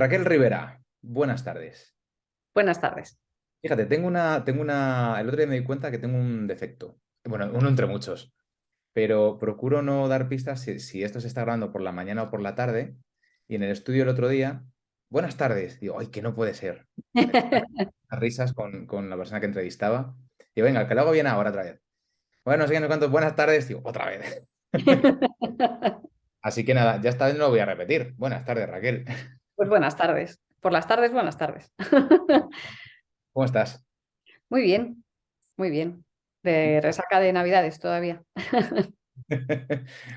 Raquel Rivera, buenas tardes. Buenas tardes. Fíjate, el otro día me di cuenta que tengo un defecto. Bueno, uno entre muchos, pero procuro no dar pistas si esto se está grabando por la mañana o por la tarde. Y en el estudio el otro día, buenas tardes, digo, ay, que no puede ser. Las risas con la persona que entrevistaba. Digo, venga, que lo hago bien ahora otra vez. Bueno, no sé qué, no sé cuánto, buenas tardes, digo, otra vez. Así que nada, ya esta vez no lo voy a repetir. Buenas tardes, Raquel. Pues buenas tardes. Por las tardes, buenas tardes. ¿Cómo estás? Muy bien, muy bien. De resaca de Navidades todavía.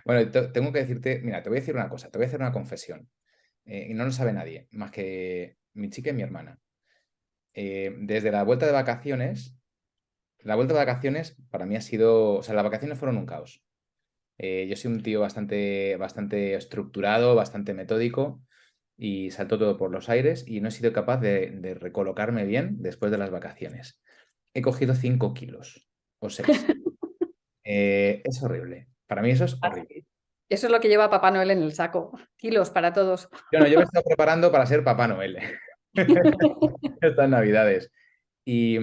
Bueno, tengo que decirte, mira, te voy a decir una cosa, te voy a hacer una confesión. Y no lo sabe nadie, más que mi chica y mi hermana. Desde la vuelta de vacaciones para mí ha sido, o sea, las vacaciones fueron un caos. Yo soy un tío bastante estructurado, bastante metódico y saltó todo por los aires y no he sido capaz de recolocarme bien después de las vacaciones. He cogido 5 kilos o 6. Es horrible. Para mí eso es horrible. Eso es lo que lleva Papá Noel en el saco. Kilos para todos. Yo me he estado preparando para ser Papá Noel estas Navidades. Y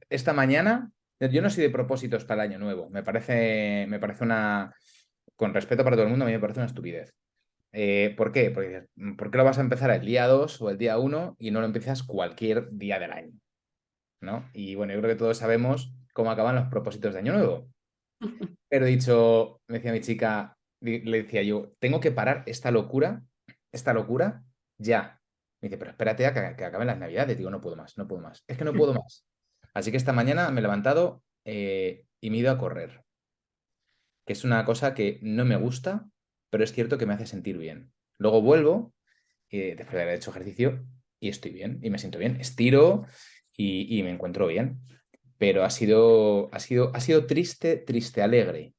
esta mañana, yo no soy de propósitos para el año nuevo. Me parece con respeto para todo el mundo, a mí me parece una estupidez. ¿Por qué? Porque dices, ¿por qué lo vas a empezar el día 2 o el día uno y no lo empiezas cualquier día del año? ¿No? Y bueno, yo creo que todos sabemos cómo acaban los propósitos de año nuevo. Pero he dicho, me decía mi chica, le decía yo, tengo que parar esta locura, ya. Me dice, pero espérate a que acaben las Navidades. Digo, no puedo más, no puedo más. Es que no puedo más. Así que esta mañana me he levantado y me he ido a correr, que es una cosa que no me gusta, pero es cierto que me hace sentir bien. Luego vuelvo, después de haber hecho ejercicio, y estoy bien, y me siento bien. Estiro y me encuentro bien. Pero ha sido triste, triste, alegre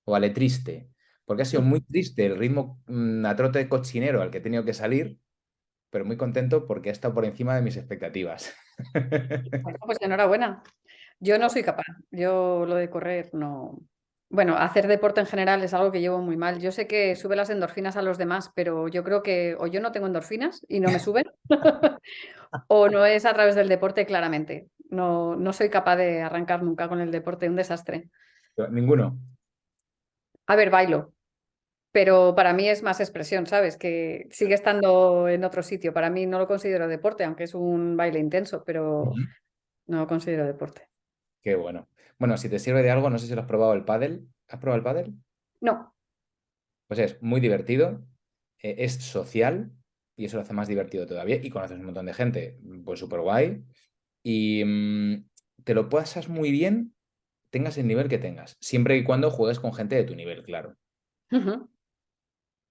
o aletriste, porque ha sido muy triste el ritmo a trote cochinero al que he tenido que salir, pero muy contento porque ha estado por encima de mis expectativas. Bueno, pues enhorabuena. Yo no soy capaz. Yo lo de correr no. Bueno, hacer deporte en general es algo que llevo muy mal. Yo sé que sube las endorfinas a los demás, pero yo creo que o yo no tengo endorfinas y no me suben, o no es a través del deporte claramente. No, no soy capaz de arrancar nunca con el deporte, un desastre. Ninguno. A ver, bailo, pero para mí es más expresión, ¿sabes? Que sigue estando en otro sitio. Para mí no lo considero deporte, aunque es un baile intenso, pero Ujú. no lo considero deporte. Qué bueno. Bueno, si te sirve de algo, no sé si lo has probado el pádel. ¿Has probado el pádel? No. Pues es muy divertido, es social y eso lo hace más divertido todavía y conoces un montón de gente, pues súper guay y te lo pasas muy bien, tengas el nivel que tengas, siempre y cuando juegues con gente de tu nivel, claro. Ujú.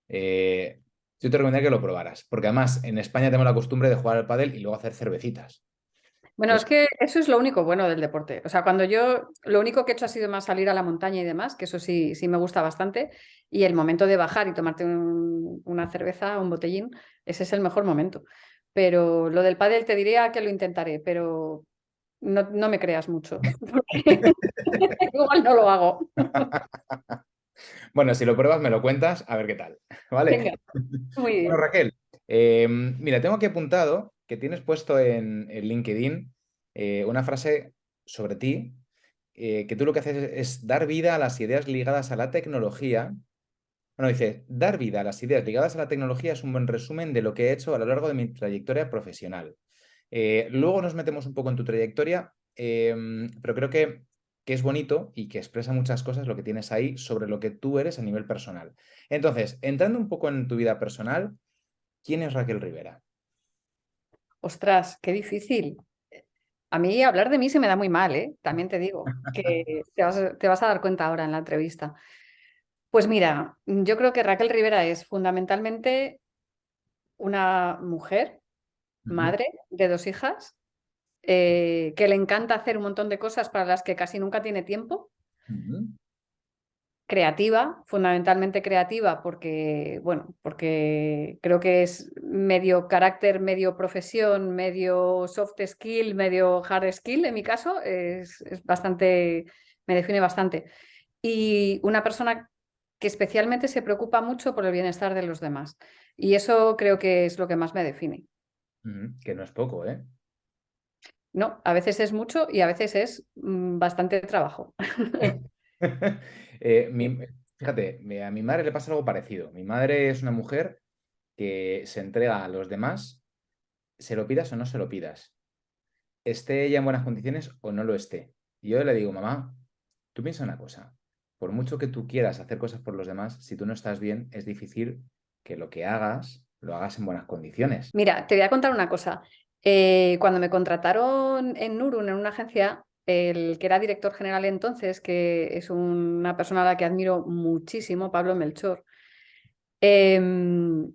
Eh, yo te recomendaría que lo probaras, porque además en España tenemos la costumbre de jugar al pádel y luego hacer cervecitas. Bueno, Y es que eso es lo único bueno del deporte. O sea, cuando yo lo único que he hecho ha sido más salir a la montaña y demás, que eso sí, sí me gusta bastante, y el momento de bajar y tomarte una cerveza, un botellín, ese es el mejor momento. Pero lo del pádel te diría que lo intentaré, pero no, no me creas mucho, porque igual no lo hago. bueno, si lo pruebas me lo cuentas, a ver qué tal, Venga, ¿vale? muy Bueno, bien. Raquel, mira, tengo aquí apuntado que tienes puesto en LinkedIn una frase sobre ti, que tú lo que haces es dar vida a las ideas ligadas a la tecnología. Bueno, dice, dar vida a las ideas ligadas a la tecnología es un buen resumen de lo que he hecho a lo largo de mi trayectoria profesional. Luego nos metemos un poco en tu trayectoria, pero creo que es bonito y que expresa muchas cosas lo que tienes ahí sobre lo que tú eres a nivel personal. Entonces, entrando un poco en tu vida personal, ¿quién es Raquel Rivera? Ostras, qué difícil. A mí hablar de mí se me da muy mal, ¿eh? También te digo, que te vas a dar cuenta ahora en la entrevista. Pues mira, yo creo que Raquel Rivera es fundamentalmente una mujer, Ujú, madre de dos hijas, que le encanta hacer un montón de cosas para las que casi nunca tiene tiempo, ujú, creativa, fundamentalmente creativa, porque, bueno, porque creo que es medio carácter, medio profesión, medio soft skill, medio hard skill, en mi caso, es bastante, me define bastante. Y una persona que especialmente se preocupa mucho por el bienestar de los demás. Y eso creo que es lo que más me define. Que no es poco, ¿eh? No, a veces es mucho y a veces es bastante trabajo. Eh, mi- fíjate, a mi madre le pasa algo parecido. Mi madre es una mujer que se entrega a los demás, se lo pidas o no se lo pidas, esté ella en buenas condiciones o no lo esté. Y yo le digo, mamá, tú piensa una cosa, por mucho que tú quieras hacer cosas por los demás, si tú no estás bien, es difícil que lo que hagas lo hagas en buenas condiciones. Mira, te voy a contar una cosa. Cuando me contrataron en Nurun, en una agencia, el que era director general entonces, que es una persona a la que admiro muchísimo, Pablo Melchor, em,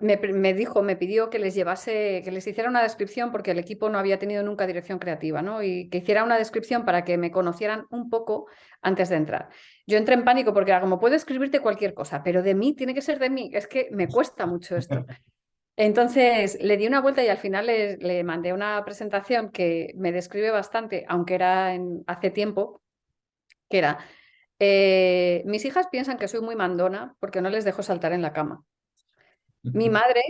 me dijo, me pidió que les llevase, que les hiciera una descripción porque el equipo no había tenido nunca dirección creativa, ¿no? Y que hiciera una descripción para que me conocieran un poco antes de entrar. Yo entré en pánico porque era como, puedo escribirte cualquier cosa, pero de mí tiene que ser de mí. Es que me cuesta mucho esto. Entonces le di una vuelta y al final le mandé una presentación que me describe bastante, aunque era hace tiempo, que era, mis hijas piensan que soy muy mandona porque no les dejo saltar en la cama. Mi madre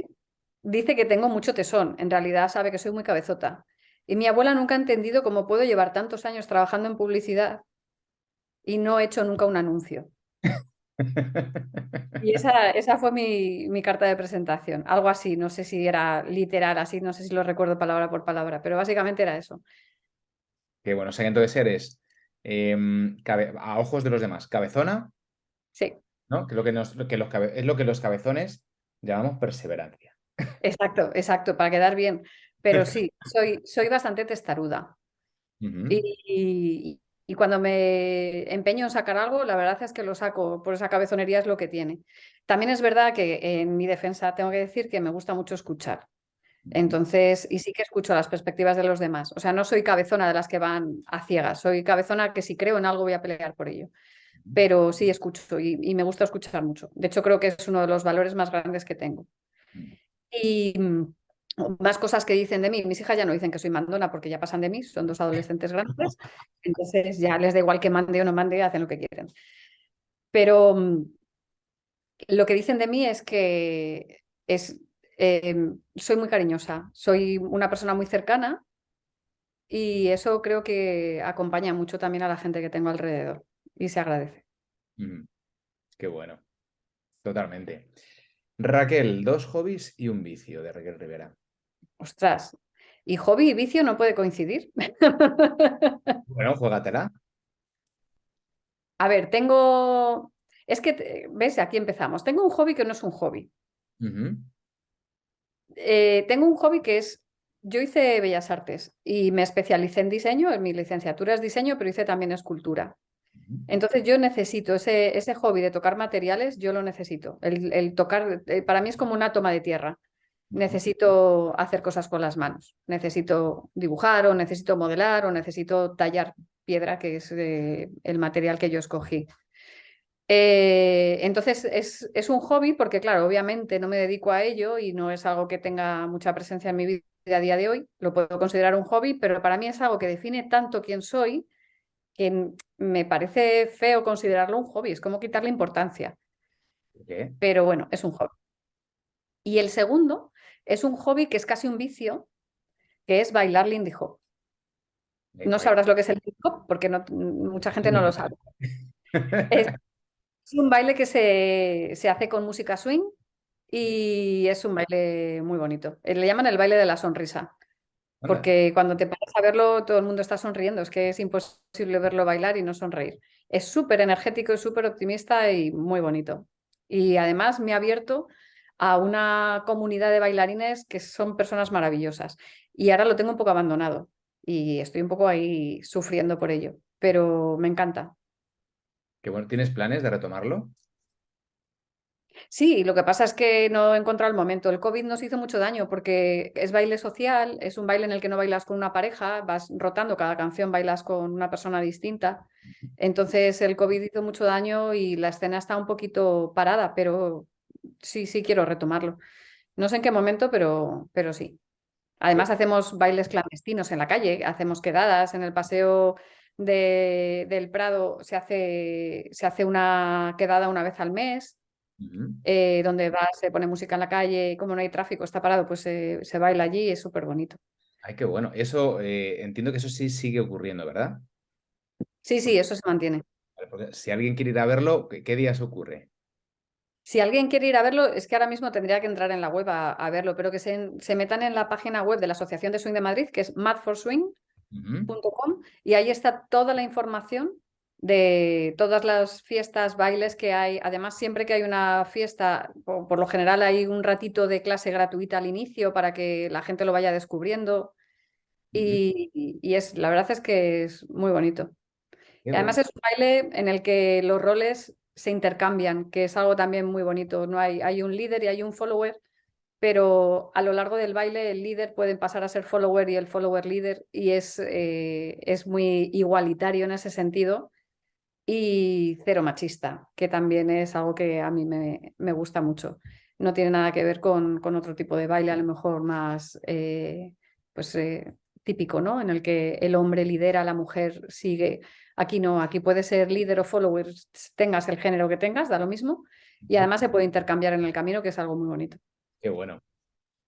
dice que tengo mucho tesón, en realidad sabe que soy muy cabezota. Y mi abuela nunca ha entendido cómo puedo llevar tantos años trabajando en publicidad y no he hecho nunca un anuncio. Y esa fue mi carta de presentación, algo así, no sé si era literal así, no sé si lo recuerdo palabra por palabra, pero básicamente era eso. Que bueno, o sea que entonces eres, a ojos de los demás, cabezona, Sí, ¿no? Que, lo que, es lo que los cabezones llamamos perseverancia. exacto, exacto, para quedar bien. Pero sí, soy bastante testaruda. Ujú. Y cuando me empeño en sacar algo, la verdad es que lo saco, por esa cabezonería es lo que tiene. También es verdad que en mi defensa tengo que decir que me gusta mucho escuchar. Ujú. Entonces, y sí que escucho las perspectivas de los demás. O sea, no soy cabezona de las que van a ciegas, soy cabezona que si creo en algo voy a pelear por ello. Pero sí escucho y me gusta escuchar mucho. De hecho, creo que es uno de los valores más grandes que tengo. Ujú. Y más cosas que dicen de mí. Mis hijas ya no dicen que soy mandona porque ya pasan de mí, son dos adolescentes grandes. Entonces ya les da igual que mande o no mande, hacen lo que quieren. Pero lo que dicen de mí es que soy muy cariñosa, soy una persona muy cercana y eso creo que acompaña mucho también a la gente que tengo alrededor y se agradece. Ujú. Qué bueno, totalmente. Raquel, dos hobbies y un vicio de Raquel Rivera. Ostras, y hobby y vicio no puede coincidir. Bueno, juégatela. A ver, es que, ¿ves? Aquí empezamos. Tengo un hobby que no es un hobby. Ujú. Tengo un hobby que es, yo hice Bellas Artes y me especialicé en diseño, en mi licenciatura es diseño, pero hice también escultura. Ujú. Entonces yo necesito ese hobby de tocar materiales, yo lo necesito. El tocar, para mí es como una toma de tierra. Ujú. Necesito hacer cosas con las manos. Necesito dibujar o necesito modelar o necesito tallar piedra, que es el material que yo escogí. Entonces es un hobby porque, claro, obviamente no me dedico a ello y no es algo que tenga mucha presencia en mi vida a día de hoy. Lo puedo considerar un hobby, pero para mí es algo que define tanto quién soy que me parece feo considerarlo un hobby. Es como quitarle importancia. ¿Por qué? Pero bueno, es un hobby. Y el segundo es un hobby que es casi un vicio, que es bailar Lindy Hop. No Baila. sabrás lo que es el Lindy Hop porque mucha gente no lo sabe. Es un baile que se hace con música swing y es un baile muy bonito. Le llaman el baile de la sonrisa, Anda. porque cuando te paras a verlo todo el mundo está sonriendo, es que es imposible verlo bailar y no sonreír. Es súper energético, es súper optimista y muy bonito. Y además me ha abierto a una comunidad de bailarines que son personas maravillosas. Y ahora lo tengo un poco abandonado y estoy un poco ahí sufriendo por ello, pero me encanta. Qué bueno. ¿Tienes planes de retomarlo? Sí, lo que pasa es que no he encontrado el momento. El COVID nos hizo mucho daño porque es baile social, es un baile en el que no bailas con una pareja, vas rotando cada canción, bailas con una persona distinta. Entonces el COVID hizo mucho daño y la escena está un poquito parada, pero sí, sí quiero retomarlo. No sé en qué momento, pero sí. Qué- Además hacemos bailes clandestinos en la calle, hacemos quedadas en el paseo del Prado, se hace una quedada una vez al mes. Ujú. donde va, se pone música en la calle, y como no hay tráfico, está parado, pues se baila allí y es súper bonito. Ay, qué bueno. Eso, entiendo que eso sí sigue ocurriendo, ¿verdad? Sí, sí, eso se mantiene. Porque si alguien quiere ir a verlo, ¿qué días ocurre? Si alguien quiere ir a verlo, es que ahora mismo tendría que entrar en la web a verlo, pero que se metan en la página web de la Asociación de Swing de Madrid, que es madforswing.com, Ujú, y ahí está toda la información de todas las fiestas, bailes que hay. Además, siempre que hay una fiesta, por lo general hay un ratito de clase gratuita al inicio para que la gente lo vaya descubriendo. ujú. Y la verdad es que es muy bonito. Qué Y además bueno. es un baile en el que los roles se intercambian, que es algo también muy bonito. No hay un líder y hay un follower, pero a lo largo del baile el líder puede pasar a ser follower y el follower líder, y es muy igualitario en ese sentido y cero machista, que también es algo que a mí me gusta mucho. No tiene nada que ver con otro tipo de baile, a lo mejor más pues, típico, ¿no? En el que el hombre lidera, la mujer sigue. Aquí no, aquí puede ser líder o follower, tengas el género que tengas, da lo mismo. Y Ujú. además se puede intercambiar en el camino, que es algo muy bonito. Qué bueno,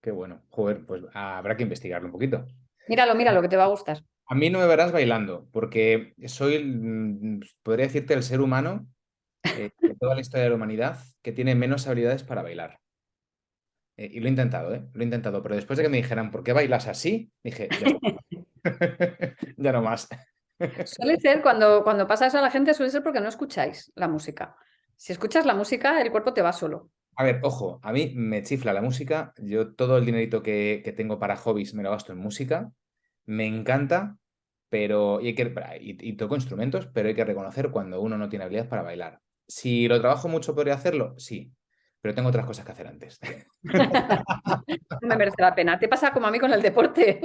qué bueno. Joder, pues habrá que investigarlo un poquito. Míralo, míralo, que te va a gustar. A mí no me verás bailando, porque soy, podría decirte, el ser humano de toda la historia de la humanidad que tiene menos habilidades para bailar. Y lo he intentado, ¿eh? Lo he intentado, pero después de que me dijeran, ¿por qué bailas así? Dije, ya está. Ya no más. Suele ser, cuando pasa eso a la gente, suele ser porque no escucháis la música. Si escuchas la música, el cuerpo te va solo. A ver, ojo, a mí me chifla la música. Yo todo el dinerito que tengo para hobbies me lo gasto en música. Me encanta, pero y toco instrumentos, pero hay que reconocer cuando uno no tiene habilidad para bailar. Si lo trabajo mucho, ¿podría hacerlo? Sí, pero tengo otras cosas que hacer antes. No me merece la pena. Te pasa como a mí con el deporte.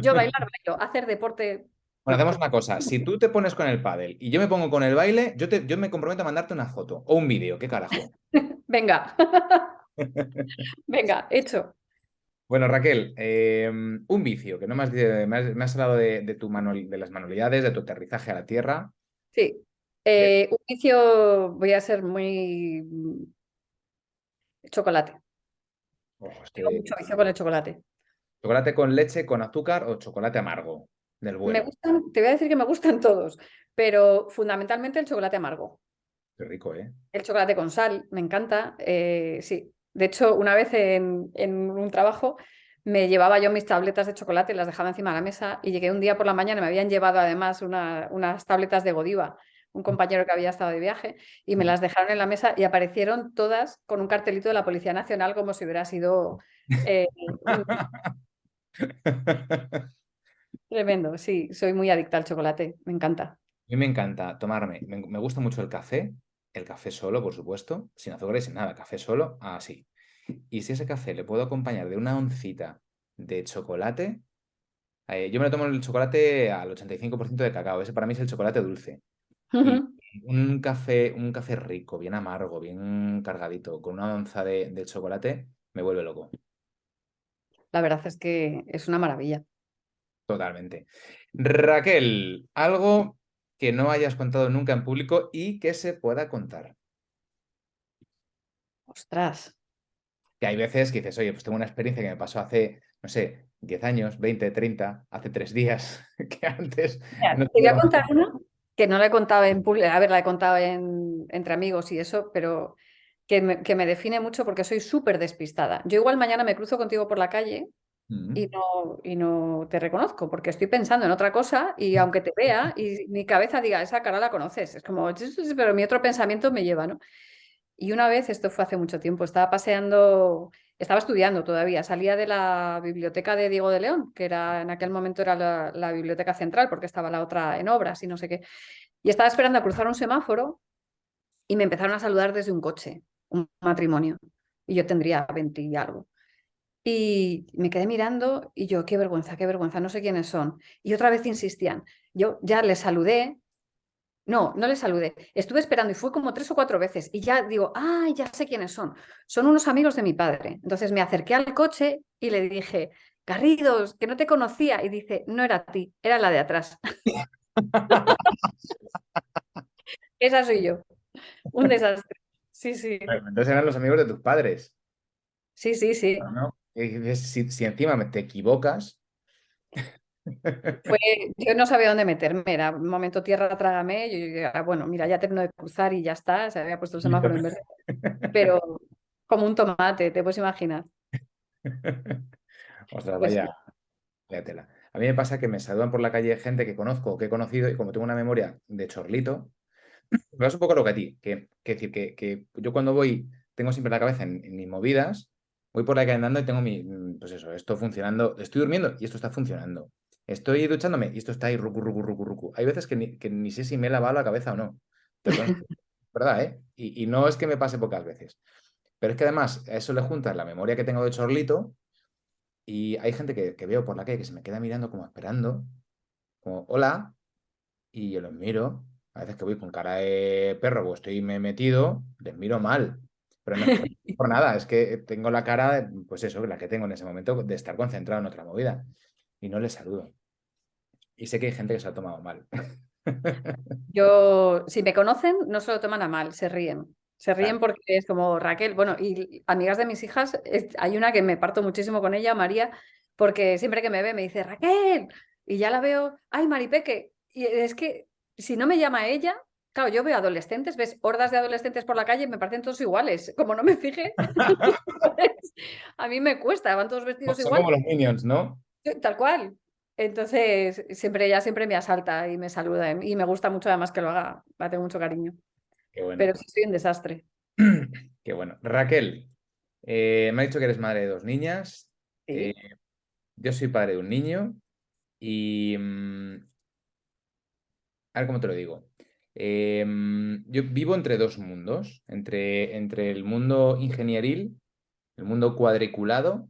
Yo bailar, bailo. Hacer deporte, Bueno, no. hacemos una cosa. Si tú te pones con el pádel y yo me pongo con el baile, yo me comprometo a mandarte una foto o un vídeo. ¿Qué carajo? Venga, venga, hecho. Bueno, Raquel, un vicio, que no me has hablado de las manualidades, de tu aterrizaje a la tierra. Sí. De, Un vicio, voy a ser muy chocolate. ojo, es Tengo que mucho vicio con el chocolate. chocolate con leche, con azúcar o chocolate amargo, del Me bueno. gustan, te voy a decir que me gustan todos, pero fundamentalmente el chocolate amargo. Qué rico, ¿eh? El chocolate con sal, me encanta. Sí, de hecho, una vez en un trabajo me llevaba yo mis tabletas de chocolate, las dejaba encima de la mesa y llegué un día por la mañana, me habían llevado además unas tabletas de Godiva, un compañero que había estado de viaje, y me las dejaron en la mesa y aparecieron todas con un cartelito de la Policía Nacional como si hubiera sido eh, un- tremendo. Sí, soy muy adicta al chocolate, me encanta. A mí me encanta tomarme, me gusta mucho el café solo, por supuesto, sin azúcar y sin nada, café solo, así. Y si ese café le puedo acompañar de una oncita de chocolate, yo me lo tomo el chocolate al 85% de cacao, ese para mí es el chocolate dulce. Y un café rico, bien amargo, bien cargadito, con una onza de chocolate, me vuelve loco, La verdad es que es una maravilla. totalmente. Raquel, algo que no hayas contado nunca en público y que se pueda contar. Ostras. Que hay veces que dices, oye, pues tengo una experiencia que me pasó hace, no sé, 10 años, 20, 30, hace 3 días, que antes Mira, no te voy a tuve. contar una que no la he contado en público, a ver, la he contado entre amigos y eso, pero que me define mucho porque soy súper despistada. Yo igual mañana me cruzo contigo por la calle Mm. y no te reconozco porque estoy pensando en otra cosa y aunque te vea y mi cabeza diga, esa cara la conoces, es como, "Sí, sí, sí", pero mi otro pensamiento me lleva, ¿no? Y una vez, esto fue hace mucho tiempo, estaba paseando, estaba estudiando todavía, salía de la biblioteca de Diego de León, que era en aquel momento era la biblioteca central, porque estaba la otra en obras y no sé qué. Y estaba esperando a cruzar un semáforo y me empezaron a saludar desde un coche, un matrimonio. Y yo tendría 20 y algo. Y me quedé mirando y yo, qué vergüenza, no sé quiénes son. Y otra vez insistían. Yo ya les saludé, no, no les saludé. Estuve esperando y fue como 3 o 4 veces. Y ya digo, ah, ya sé quiénes son. Son unos amigos de mi padre. Entonces me acerqué al coche y le dije, Garridos, que no te conocía. Y dice, no era a ti, era la de atrás. Esa soy yo. Un desastre. Sí, sí. Bueno, entonces eran los amigos de tus padres, Sí, sí, sí. ¿no? Y dices, si encima te equivocas, Fue, yo no sabía dónde meterme, era un momento tierra, trágame. Yo, bueno, mira, ya termino de cruzar y ya está, se había puesto el listo. semáforo en verde, pero como un tomate, te puedes imaginar. Ostras, Pues vaya, sí. vaya tela. A mí me pasa que me saludan por la calle gente que conozco o que he conocido y como tengo una memoria de chorlito, me pasa un poco lo que a ti, que decir, que yo cuando voy tengo siempre la cabeza en mis movidas, voy por la calle andando y tengo pues eso, esto funcionando, estoy durmiendo y esto está funcionando. Estoy duchándome y esto está ahí, rucu, rucu, rucu, rucu. Hay veces que ni sé si me he lavado la cabeza o no. Te lo consto, ¿verdad, eh? Y no es que me pase pocas veces. Pero es que además a eso le juntas la memoria que tengo de chorlito y hay gente que veo por la calle que se me queda mirando como esperando, como, hola, y yo los miro. A veces que voy con cara de perro o estoy me metido, les miro mal. Pero no es por nada, es que tengo la cara, pues eso, la que tengo en ese momento, de estar concentrado en otra movida. Y no les saludo. Y sé que hay gente que se ha tomado mal. Yo, si me conocen, no se lo toman a mal, se ríen. Se Claro. ríen porque es como Raquel, bueno, y amigas de mis hijas, hay una que me parto muchísimo con ella, María, porque siempre que me ve me dice, Raquel, y ya la veo, ay, Maripeque. Y es que si no me llama ella, claro, yo veo adolescentes, ves hordas de adolescentes por la calle y me parecen todos iguales. Como no me fije, a mí me cuesta, van todos vestidos Son igual. como los Minions, ¿no? Tal cual. Entonces, ella siempre me asalta y me saluda y me gusta mucho además que lo haga, la tengo mucho cariño. Qué bueno. Pero sí soy un desastre. Qué bueno. Raquel, me ha dicho que eres madre de dos niñas. Eh, Sí. yo soy padre de un niño y, a ver cómo te lo digo. Yo vivo entre dos mundos, entre el mundo ingenieril, el mundo cuadriculado.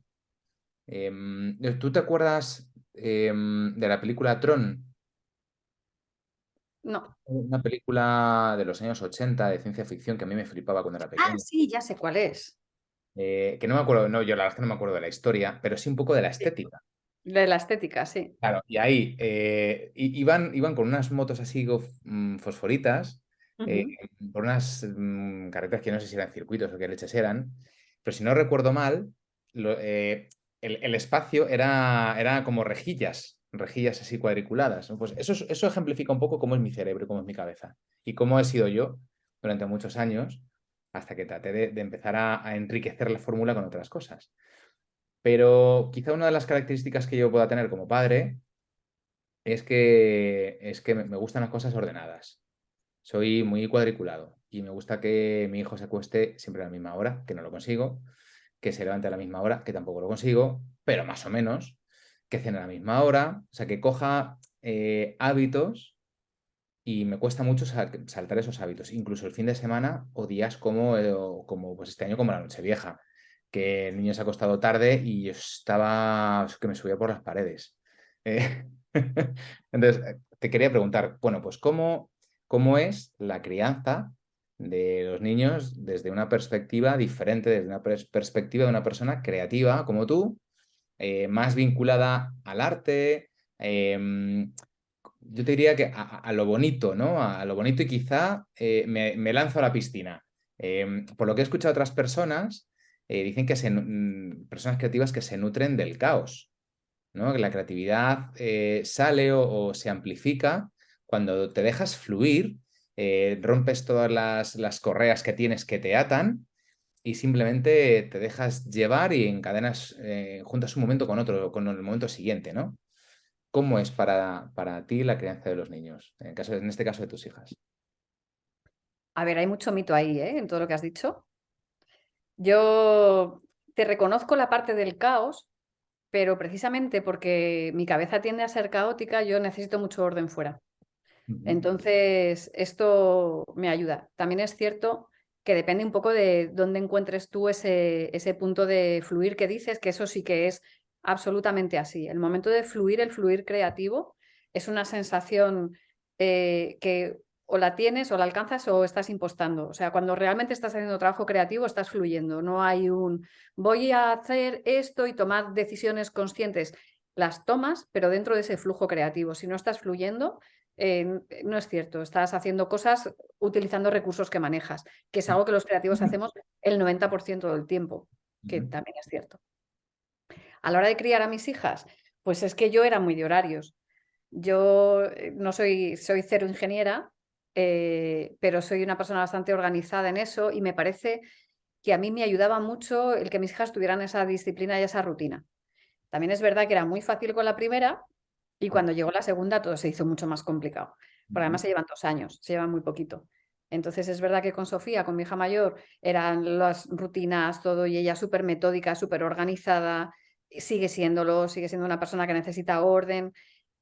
¿Tú te acuerdas de la película Tron? No. Una película de los años 80 de ciencia ficción que a mí me flipaba cuando era Ah, pequeño. sí, ya sé cuál es. Que no me acuerdo, no, yo la verdad es que no me acuerdo de la historia, pero sí un poco de la Sí. estética. De la estética, sí. Claro, y ahí iban con unas motos así fosforitas, eh, Ujú. por unas carreteras que no sé si eran circuitos o qué leches eran, pero si no recuerdo mal, el espacio era como rejillas así cuadriculadas, ¿no? Pues eso ejemplifica un poco cómo es mi cerebro, y cómo es mi cabeza y cómo he sido yo durante muchos años hasta que traté de empezar a enriquecer la fórmula con otras cosas. Pero quizá una de las características que yo pueda tener como padre es que me gustan las cosas ordenadas. Soy muy cuadriculado y me gusta que mi hijo se acueste siempre a la misma hora, que no lo consigo, que se levante a la misma hora, que tampoco lo consigo, pero más o menos, que cene a la misma hora, o sea, que coja hábitos y me cuesta mucho saltar esos hábitos, incluso el fin de semana o días como pues este año como la Nochevieja, que el niño se ha acostado tarde y yo estaba que me subía por las paredes. Eh, Entonces, te quería preguntar, bueno, pues ¿cómo es la crianza de los niños desde una perspectiva diferente, desde una perspectiva de una persona creativa como tú, más vinculada al arte? Yo te diría que a lo bonito, ¿no? A lo bonito y quizá me lanzo a la piscina. Por lo que he escuchado a otras personas, dicen que personas creativas que se nutren del caos, ¿no? Que la creatividad sale o se amplifica cuando te dejas fluir, rompes todas las correas que tienes que te atan y simplemente te dejas llevar y encadenas, juntas un momento con otro, con el momento siguiente, ¿no? ¿Cómo es para ti la crianza de los niños? En este caso de tus hijas. A ver, hay mucho mito ahí, ¿eh? En todo lo que has dicho. Yo te reconozco la parte del caos, pero precisamente porque mi cabeza tiende a ser caótica, yo necesito mucho orden fuera. Ujú. Entonces, esto me ayuda. También es cierto que depende un poco de dónde encuentres tú ese punto de fluir que dices, que eso sí que es absolutamente así. El momento de fluir, el fluir creativo, es una sensación que o la tienes o la alcanzas o estás impostando. O sea, cuando realmente estás haciendo trabajo creativo, estás fluyendo. No hay un voy a hacer esto y tomar decisiones conscientes. Las tomas, pero dentro de ese flujo creativo. Si no estás fluyendo, no es cierto. Estás haciendo cosas utilizando recursos que manejas, que es algo que los creativos hacemos el 90% del tiempo, que Ujú. también es cierto. A la hora de criar a mis hijas, pues es que yo era muy de horarios. Yo no soy cero ingeniera, pero soy una persona bastante organizada en eso y me parece que a mí me ayudaba mucho el que mis hijas tuvieran esa disciplina y esa rutina. También es verdad que era muy fácil con la primera y cuando llegó la segunda todo se hizo mucho más complicado, porque Ujú. además se llevan 2 años, se llevan muy poquito. Entonces es verdad que con Sofía, con mi hija mayor, eran las rutinas, todo, y ella súper metódica, súper organizada, sigue siéndolo, sigue siendo una persona que necesita orden.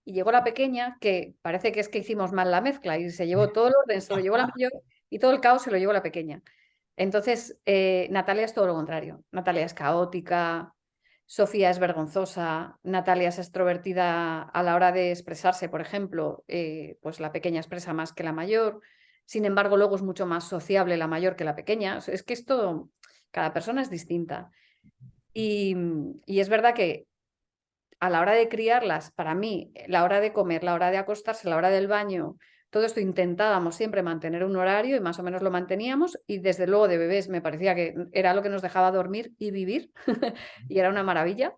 Y llegó la pequeña, que parece que es que hicimos mal la mezcla y se llevó todo el orden, se lo llevó la mayor y todo el caos se lo llevó la pequeña. Entonces, Natalia es todo lo contrario. Natalia es caótica, Sofía es vergonzosa, Natalia es extrovertida a la hora de expresarse, por ejemplo, pues la pequeña expresa más que la mayor. Sin embargo, luego es mucho más sociable la mayor que la pequeña. Es que esto, cada persona es distinta. Y es verdad que a la hora de criarlas, para mí, la hora de comer, la hora de acostarse, la hora del baño, todo esto intentábamos siempre mantener un horario y más o menos lo manteníamos y desde luego de bebés me parecía que era lo que nos dejaba dormir y vivir y era una maravilla.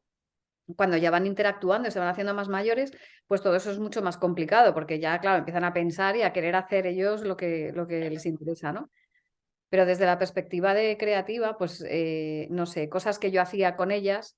Cuando ya van interactuando y se van haciendo más mayores, pues todo eso es mucho más complicado porque ya, claro, empiezan a pensar y a querer hacer ellos lo que les interesa, ¿no? Pero desde la perspectiva de creativa, pues no sé, cosas que yo hacía con ellas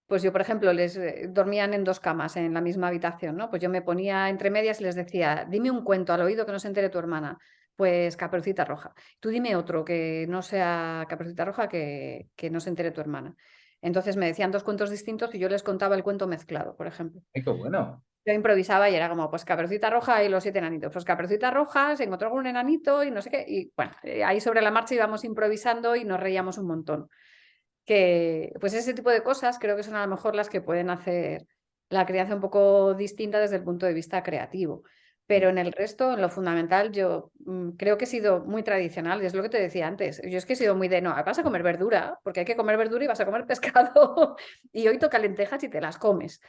pues yo, por ejemplo, les dormían en 2 camas en la misma habitación, ¿no? Pues yo me ponía entre medias y les decía, dime un cuento al oído que no se entere tu hermana. Pues Caperucita Roja. Tú dime otro que no sea Caperucita Roja que no se entere tu hermana. Entonces me decían 2 cuentos distintos y yo les contaba el cuento mezclado, por ejemplo. Ay, qué bueno. Yo improvisaba y era como, pues Caperucita Roja y los 7 enanitos. Pues Caperucita Roja se encontró con un enanito y no sé qué. Y bueno, ahí sobre la marcha íbamos improvisando y nos reíamos un montón que pues ese tipo de cosas creo que son a lo mejor las que pueden hacer la crianza un poco distinta desde el punto de vista creativo. Pero en el resto, en lo fundamental, yo creo que he sido muy tradicional, es lo que te decía antes. Yo es que he sido muy de, no, vas a comer verdura, porque hay que comer verdura y vas a comer pescado, y hoy toca lentejas y te las comes.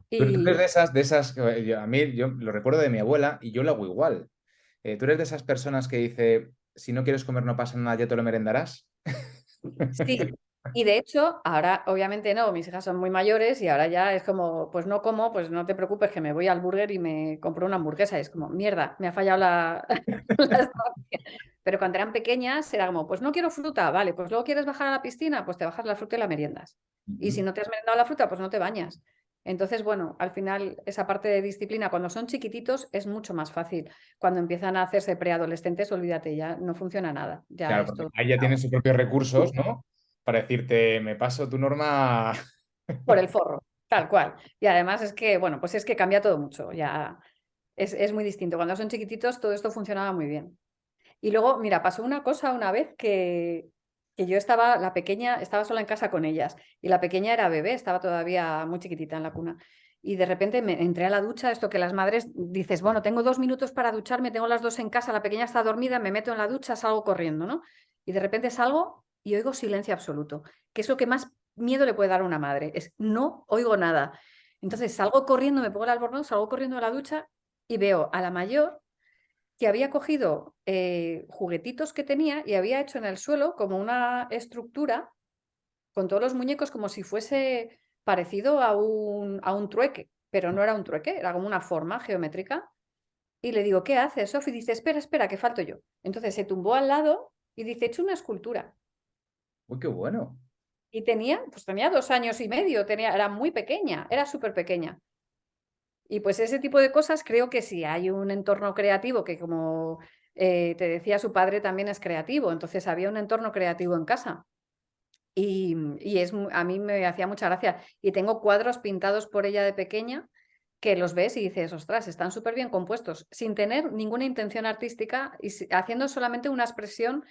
Pero tú eres Y a mí, yo lo recuerdo de mi abuela y yo lo hago igual. ¿Tú eres de esas personas que dice, si no quieres comer no pasa nada, ya te lo merendarás? sí, y de hecho, ahora obviamente no, mis hijas son muy mayores y ahora ya es como, pues no como, pues no te preocupes que me voy al burger y me compro una hamburguesa. Y es como, mierda, me ha fallado la, la estrategia. Pero cuando eran pequeñas era como, pues no quiero fruta, vale, pues luego quieres bajar a la piscina, pues te bajas la fruta y la meriendas. Y si Ujú. no te has merendado la fruta, pues no te bañas. Entonces, bueno, al final esa parte de disciplina cuando son chiquititos es mucho más fácil. Cuando empiezan a hacerse preadolescentes, olvídate, ya no funciona nada. Ya Claro, es porque todo. ahí ya tienen sus propios recursos, ¿no? Para decirte, me paso tu norma. Por el forro, tal cual. Y además es que, bueno, pues es que cambia todo mucho, ya es muy distinto. Cuando son chiquititos todo esto funcionaba muy bien. Y luego, mira, pasó una cosa una vez que yo estaba, la pequeña, estaba sola en casa con ellas y la pequeña era bebé, estaba todavía muy chiquitita en la cuna. Y de repente me entré a la ducha, esto que las madres dices, bueno, tengo 2 minutos para ducharme, tengo las dos en casa, la pequeña está dormida, me meto en la ducha, salgo corriendo, ¿no? Y de repente salgo y oigo silencio absoluto, que es lo que más miedo le puede dar a una madre, es no oigo nada. Entonces salgo corriendo, me pongo el albornoz, salgo corriendo a la ducha y veo a la mayor que había cogido juguetitos que tenía y había hecho en el suelo como una estructura con todos los muñecos como si fuese parecido a un trueque, pero no era un trueque, era como una forma geométrica. Y le digo, ¿qué haces, Sofi? Dice, espera, espera, que falto yo. Entonces se tumbó al lado y dice, he hecho una escultura. Uy, qué bueno. Y tenía 2 años y medio, era muy pequeña, era súper pequeña. Y pues ese tipo de cosas creo que si hay un entorno creativo, que como te decía, su padre también es creativo, entonces había un entorno creativo en casa. A mí me hacía mucha gracia. Y tengo cuadros pintados por ella de pequeña que los ves y dices, ostras, están súper bien compuestos, sin tener ninguna intención artística y haciendo solamente una expresión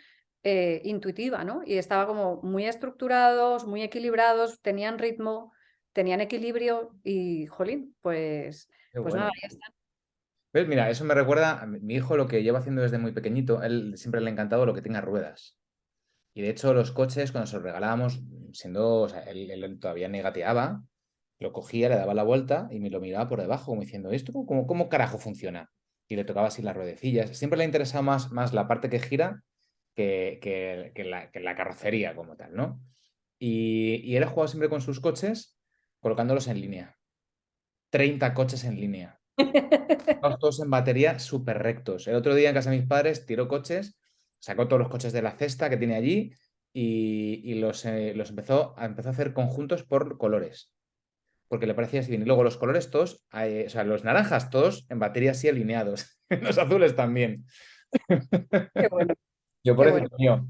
intuitiva, ¿no? Y estaba como muy estructurados, muy equilibrados, tenían ritmo, tenían equilibrio y, jolín, pues, Qué pues nada, bueno. ya está. ¿Ves? Mira, eso me recuerda a mi hijo lo que lleva haciendo desde muy pequeñito. Él siempre le ha encantado lo que tenga ruedas. Y de hecho, los coches, cuando se los regalábamos, siendo, o sea, él todavía ni gateaba, lo cogía, le daba la vuelta y me lo miraba por debajo, como diciendo, ¿esto cómo carajo funciona? Y le tocaba así las ruedecillas. Siempre le ha interesado más la parte que gira que la carrocería como tal, ¿no? Y él ha jugado siempre con sus coches colocándolos en línea. 30 coches en línea. Todos en batería súper rectos. El otro día en casa de mis padres tiró coches, sacó todos los coches de la cesta que tiene allí y los empezó a hacer conjuntos por colores, porque le parecía así bien. Y luego los colores todos, o sea, los naranjas todos en batería así alineados, los azules también. Qué bueno, Yo, qué bueno. pobrecito mío,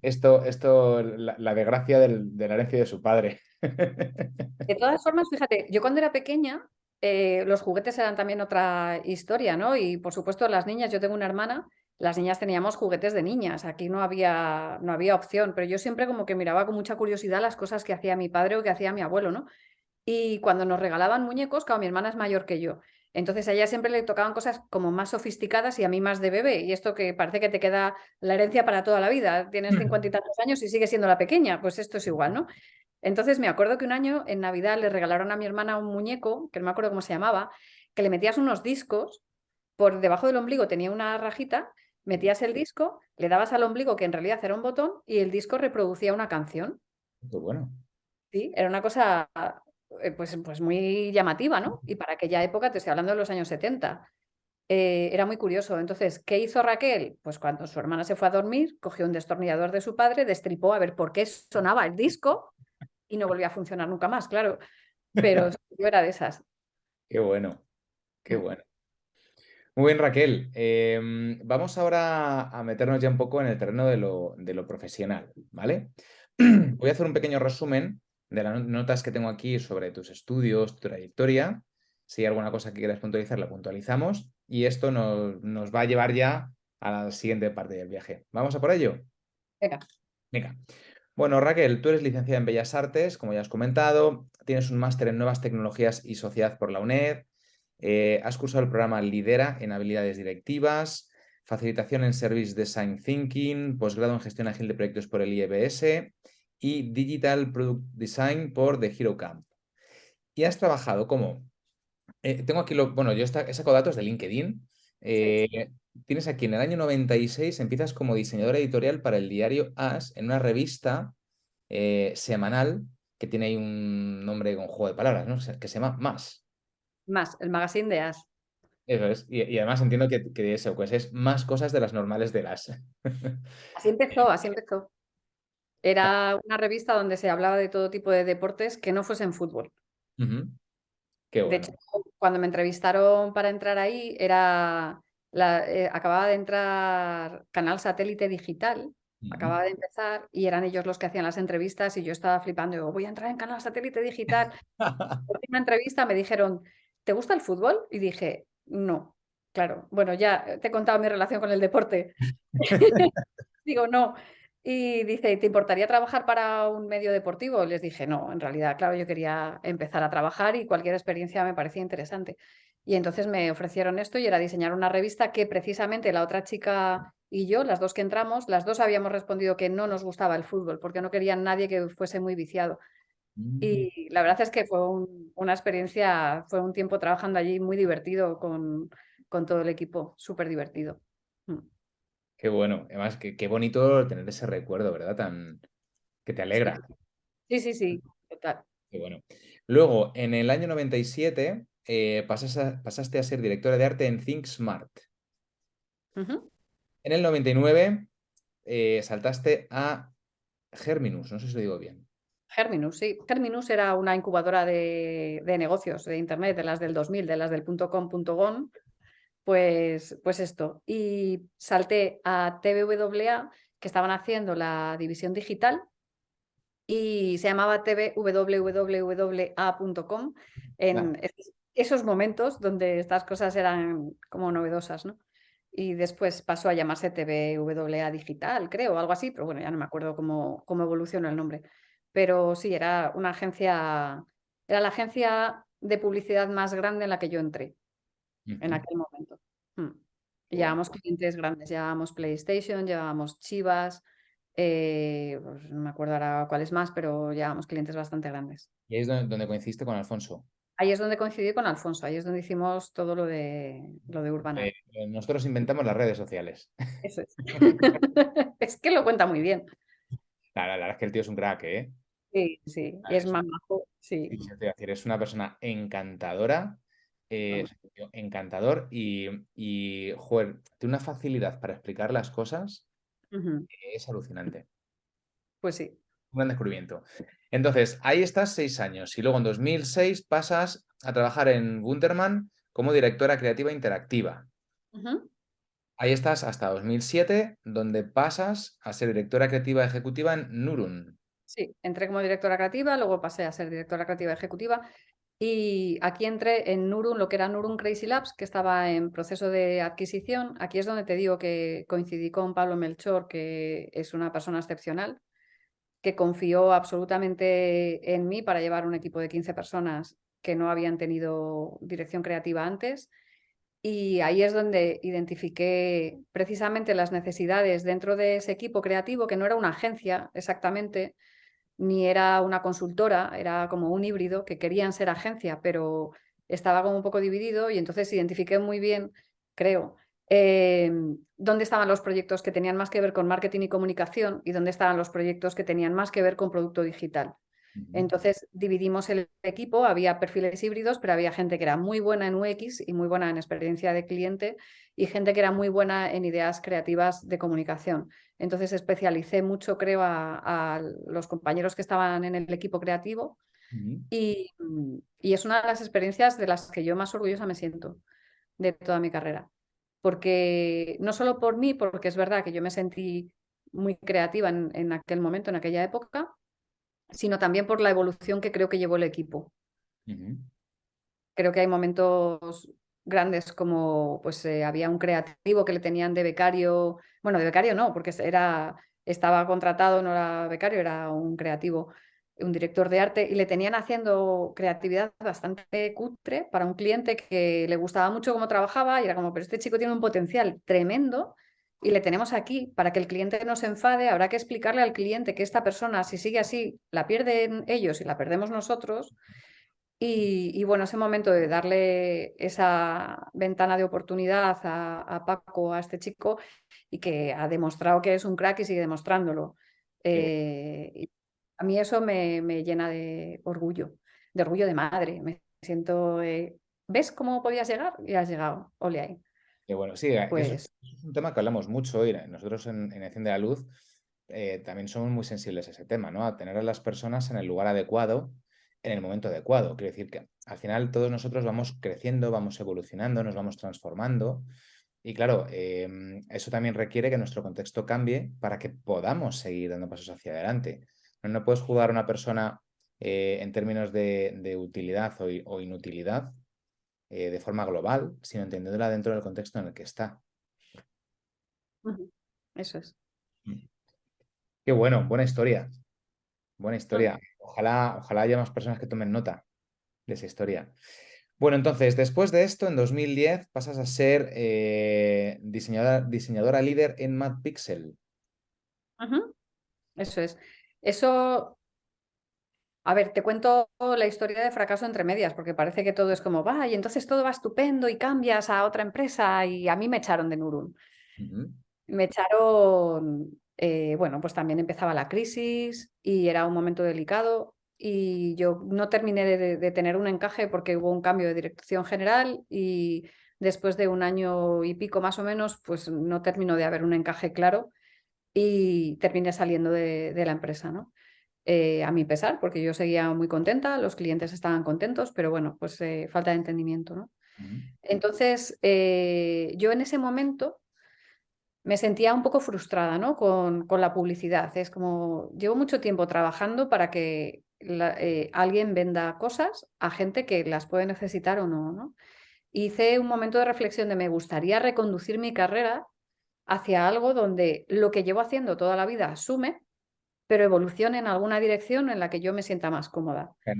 la desgracia de la herencia de su padre. De todas formas, fíjate, yo cuando era pequeña, los juguetes eran también otra historia, ¿no? Y por supuesto, las niñas, yo tengo una hermana, las niñas teníamos juguetes de niñas, aquí no había opción, pero yo siempre como que miraba con mucha curiosidad las cosas que hacía mi padre o que hacía mi abuelo, ¿no? Y cuando nos regalaban muñecos, claro, mi hermana es mayor que yo. Entonces a ella siempre le tocaban cosas como más sofisticadas y a mí más de bebé. Y esto que parece que te queda la herencia para toda la vida. Tienes 50 y tantos años y sigues siendo la pequeña. Pues esto es igual, ¿no? Entonces me acuerdo que un año en Navidad le regalaron a mi hermana un muñeco, que no me acuerdo cómo se llamaba, que le metías unos discos, por debajo del ombligo tenía una rajita, metías el disco, le dabas al ombligo, que en realidad era un botón, y el disco reproducía una canción. Pues bueno. Sí, era una cosa pues muy llamativa, ¿no? Y para aquella época, te estoy hablando de los años 70, era muy curioso. Entonces, ¿qué hizo Raquel? Pues cuando su hermana se fue a dormir, cogió un destornillador de su padre, destripó a ver por qué sonaba el disco y no volvió a funcionar nunca más, claro. Pero yo era de esas. Qué bueno, qué Mm. bueno. Muy bien, Raquel. Vamos ahora a meternos ya un poco en el terreno de lo profesional, ¿vale? Voy a hacer un pequeño resumen de las notas que tengo aquí sobre tus estudios, tu trayectoria. Si hay alguna cosa que quieras puntualizar, la puntualizamos. Y esto nos va a llevar ya a la siguiente parte del viaje. ¿Vamos a por ello? Venga. Venga. Bueno, Raquel, tú eres licenciada en Bellas Artes, como ya has comentado, tienes un máster en Nuevas Tecnologías y Sociedad por la UNED, has cursado el programa Lidera en Habilidades Directivas, facilitación en Service Design Thinking, posgrado en Gestión Ágil de Proyectos por el IEBS y Digital Product Design por The Hero Camp. Y has trabajado como tengo aquí bueno, yo he sacado datos de LinkedIn. Sí. Tienes aquí en el año 96, empiezas como diseñadora editorial para el diario As en una revista semanal que tiene ahí un nombre con juego de palabras, ¿no? Que se llama Más. Más, el magazine de As. Eso es. Y además entiendo que eso, pues es más cosas de las normales de las. Así empezó, así empezó. Era una revista donde se hablaba de todo tipo de deportes que no fuesen fútbol. Ujú. Qué De bueno. hecho, cuando me entrevistaron para entrar ahí, acababa de entrar Canal Satélite Digital, Ujú. acababa de empezar, y eran ellos los que hacían las entrevistas, y yo estaba flipando, digo, voy a entrar en Canal Satélite Digital. En una entrevista me dijeron, ¿te gusta el fútbol? Y dije, no, claro, bueno, ya te he contado mi relación con el deporte. Digo, no. Y dice, ¿te importaría trabajar para un medio deportivo? Les dije, no, en realidad, claro, yo quería empezar a trabajar y cualquier experiencia me parecía interesante. Y entonces me ofrecieron esto y era diseñar una revista que precisamente la otra chica y yo, las dos que entramos, las dos habíamos respondido que no nos gustaba el fútbol porque no querían nadie que fuese muy viciado. Mm. Y la verdad es que fue una experiencia, fue un tiempo trabajando allí muy divertido con todo el equipo, súper divertido. Mm. Qué bueno. Además, qué bonito tener ese recuerdo, ¿verdad? Que te Sí, alegra. sí, sí, sí, total. Qué bueno. Luego, en el año 97, pasaste a ser directora de arte en Think Smart. Ujú. En el 99, saltaste a Germinus, no sé si lo digo bien. Germinus, sí. Germinus era una incubadora de negocios de Internet, de las del 2000, de las del .com.gon, pues esto. Y salté a TVWA, que estaban haciendo la división digital, y se llamaba tvwwwa.com Vale. en esos momentos donde estas cosas eran como novedosas, ¿no? Y después pasó a llamarse TVWA Digital, creo, o algo así, pero bueno, ya no me acuerdo cómo evolucionó el nombre. Pero sí, era una agencia, era la agencia de publicidad más grande en la que yo entré en Ujú. aquel momento. Mm. Qué Y bueno. llevábamos clientes grandes, llevábamos PlayStation, llevábamos Chivas, pues no me acuerdo ahora cuáles más, pero llevábamos clientes bastante grandes. Y ahí es donde coincidiste con Alfonso. ahí es donde coincidí con Alfonso, ahí es donde hicimos todo lo de Urban Art. Nosotros inventamos las redes sociales. Eso es. Es que lo cuenta muy bien. La verdad es que el tío es un crack, ¿eh? Sí, sí, y Ah, es más majo, sí. sí, te voy a decir, es una persona encantadora, Ujú, es un tío encantador y, joder, tiene una facilidad para explicar las cosas ujú. que es alucinante. Pues sí. Un gran descubrimiento. Entonces, ahí estás 6 años y luego en 2006 pasas a trabajar en Wunderman como directora creativa interactiva. Ujú. Ahí estás hasta 2007, donde pasas a ser directora creativa ejecutiva en Nurun. Sí, entré como directora creativa, luego pasé a ser directora creativa ejecutiva y aquí entré en Nurun, lo que era Nurun Crazy Labs, que estaba en proceso de adquisición. Aquí es donde te digo que coincidí con Pablo Melchor, que es una persona excepcional, que confió absolutamente en mí para llevar un equipo de 15 personas que no habían tenido dirección creativa antes. Y ahí es donde identifiqué precisamente las necesidades dentro de ese equipo creativo, que no era una agencia exactamente, ni era una consultora, era como un híbrido, que querían ser agencia, pero estaba como un poco dividido y entonces identifiqué muy bien, creo, eh, dónde estaban los proyectos que tenían más que ver con marketing y comunicación y dónde estaban los proyectos que tenían más que ver con producto digital. Ujú, Entonces dividimos el equipo, había perfiles híbridos, pero había gente que era muy buena en UX y muy buena en experiencia de cliente y gente que era muy buena en ideas creativas de comunicación. Entonces especialicé mucho, creo, a los compañeros que estaban en el equipo creativo ujú, y es una de las experiencias de las que yo más orgullosa me siento de toda mi carrera. Porque no solo por mí, porque es verdad que yo me sentí muy creativa en aquel momento, en aquella época, sino también por la evolución que creo que llevó el equipo. ujú. Creo que hay momentos grandes como pues había un creativo que le tenían de becario, bueno, de becario no, porque estaba contratado, no era becario, era un creativo, un director de arte, y le tenían haciendo creatividad bastante cutre para un cliente que le gustaba mucho cómo trabajaba y era como, pero este chico tiene un potencial tremendo y le tenemos aquí para que el cliente no se enfade, habrá que explicarle al cliente que esta persona, si sigue así, la pierden ellos y la perdemos nosotros. Y bueno, ese momento de darle esa ventana de oportunidad a Paco, a este chico, y que ha demostrado que es un crack y sigue demostrándolo. Qué bueno, Y a mí eso me llena de orgullo de madre. Me siento, ¿ves cómo podías llegar? Y has llegado, ole ahí. qué bueno. Sí, que Pues eso es un tema que hablamos mucho y nosotros en Enciende la Luz también somos muy sensibles a ese tema, ¿no? A tener a las personas en el lugar adecuado, en el momento adecuado. Quiero decir que al final todos nosotros vamos creciendo, vamos evolucionando, nos vamos transformando. Y claro, eso también requiere que nuestro contexto cambie para que podamos seguir dando pasos hacia adelante. No puedes jugar a una persona en términos de utilidad o inutilidad de forma global, sino entendiéndola dentro del contexto en el que está. ujú, eso es. Mm. Qué bueno, buena historia, buena Mm, historia. Ojalá haya más personas que tomen nota de esa historia. Bueno, entonces, después de esto, en 2010 pasas a ser diseñadora líder en MadPixel. ujú, eso es. Eso. A ver, te cuento la historia de fracaso entre medias, porque parece que todo es como, va, y entonces todo va estupendo y cambias a otra empresa y a mí me echaron de Nurun. Ujú, Me echaron, bueno, pues también empezaba la crisis y era un momento delicado y yo no terminé de tener un encaje porque hubo un cambio de dirección general y después de un año y pico más o menos, pues no terminó de haber un encaje claro y terminé saliendo de la empresa, ¿no? A mi pesar, porque yo seguía muy contenta, los clientes estaban contentos, pero bueno, pues falta de entendimiento, ¿no? ujú. Entonces, yo en ese momento me sentía un poco frustrada, ¿no? Con la publicidad. Es como, llevo mucho tiempo trabajando para que alguien venda cosas a gente que las puede necesitar o no, ¿no? Hice un momento de reflexión de me gustaría reconducir mi carrera hacia algo donde lo que llevo haciendo toda la vida asume, pero evolucione en alguna dirección en la que yo me sienta más cómoda. Que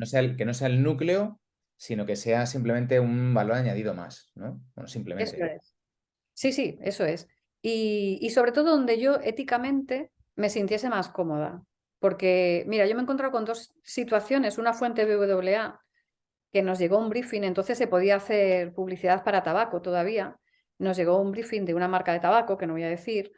no sea el núcleo, sino que sea simplemente un valor añadido más, ¿no? Bueno, Eso simplemente. es. Sí, sí, eso es. Y sobre todo donde yo éticamente me sintiese más cómoda. Porque, mira, yo me he encontrado con dos situaciones, una fuente BWA que nos llegó un briefing, entonces se podía hacer publicidad para tabaco todavía. Nos llegó un briefing de una marca de tabaco, que no voy a decir,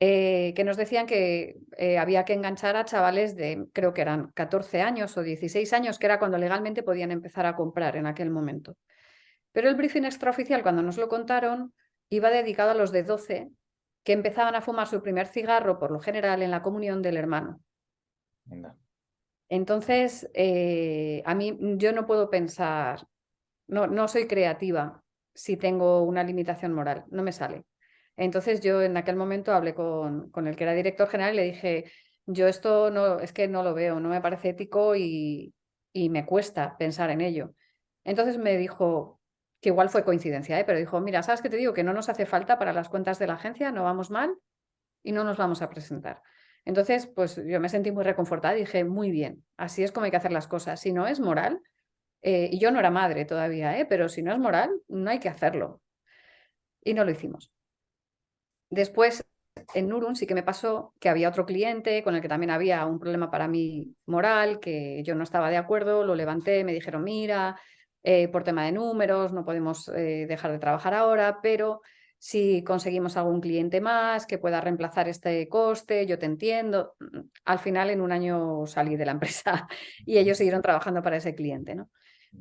que nos decían que había que enganchar a chavales de, creo que eran 14 años o 16 años, que era cuando legalmente podían empezar a comprar en aquel momento. Pero el briefing extraoficial, cuando nos lo contaron, iba dedicado a los de 12 que empezaban a fumar su primer cigarro, por lo general, en la comunión del hermano. Venga. Entonces, a mí yo no puedo pensar, no soy creativa si tengo una limitación moral, no me sale. Entonces yo en aquel momento hablé con el que era director general y le dije, yo esto no, es que no lo veo, no me parece ético y me cuesta pensar en ello. Entonces me dijo, que igual fue coincidencia, pero dijo, mira, ¿sabes qué te digo? Que no nos hace falta para las cuentas de la agencia, no vamos mal y no nos vamos a presentar. Entonces, pues yo me sentí muy reconfortada y dije, muy bien, así es como hay que hacer las cosas. Si no es moral, y yo no era madre todavía, pero si no es moral, no hay que hacerlo. Y no lo hicimos. Después, en Nurun sí que me pasó que había otro cliente con el que también había un problema para mí moral, que yo no estaba de acuerdo, lo levanté, me dijeron, mira, por tema de números no podemos dejar de trabajar ahora, pero si conseguimos algún cliente más que pueda reemplazar este coste, yo te entiendo. Al final, en un año salí de la empresa y ellos siguieron trabajando para ese cliente, ¿no?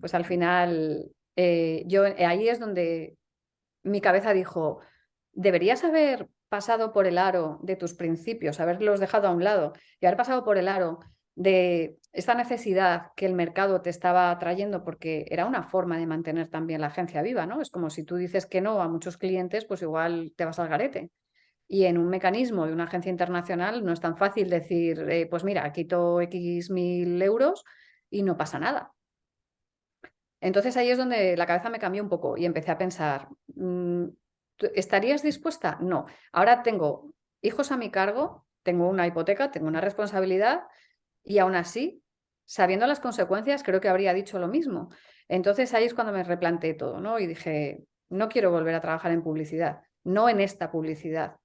Pues al final, ahí es donde mi cabeza dijo, deberías haber pasado por el aro de tus principios, haberlos dejado a un lado y haber pasado por el aro de esta necesidad que el mercado te estaba trayendo, porque era una forma de mantener también la agencia viva, ¿no? Es como si tú dices que no a muchos clientes, pues igual te vas al garete. Y en un mecanismo de una agencia internacional no es tan fácil decir, pues mira, quito X mil euros y no pasa nada. Entonces ahí es donde la cabeza me cambió un poco y empecé a pensar, ¿estarías dispuesta? No. Ahora tengo hijos a mi cargo, tengo una hipoteca, tengo una responsabilidad y aún así, sabiendo las consecuencias, creo que habría dicho lo mismo. Entonces ahí es cuando me replanteé todo, ¿no? Y dije, no quiero volver a trabajar en publicidad, no en esta publicidad.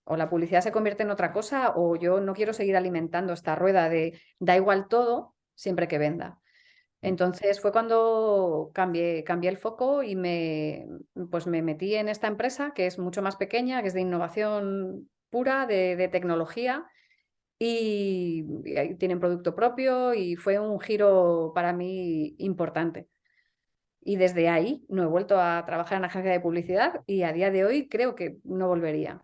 O la publicidad se convierte en otra cosa o yo no quiero seguir alimentando esta rueda de da igual todo siempre que venda. Entonces fue cuando cambié el foco y pues me metí en esta empresa que es mucho más pequeña, que es de innovación pura, de tecnología y ahí tienen producto propio y fue un giro para mí importante. Y desde ahí no he vuelto a trabajar en agencia de publicidad y a día de hoy creo que no volvería.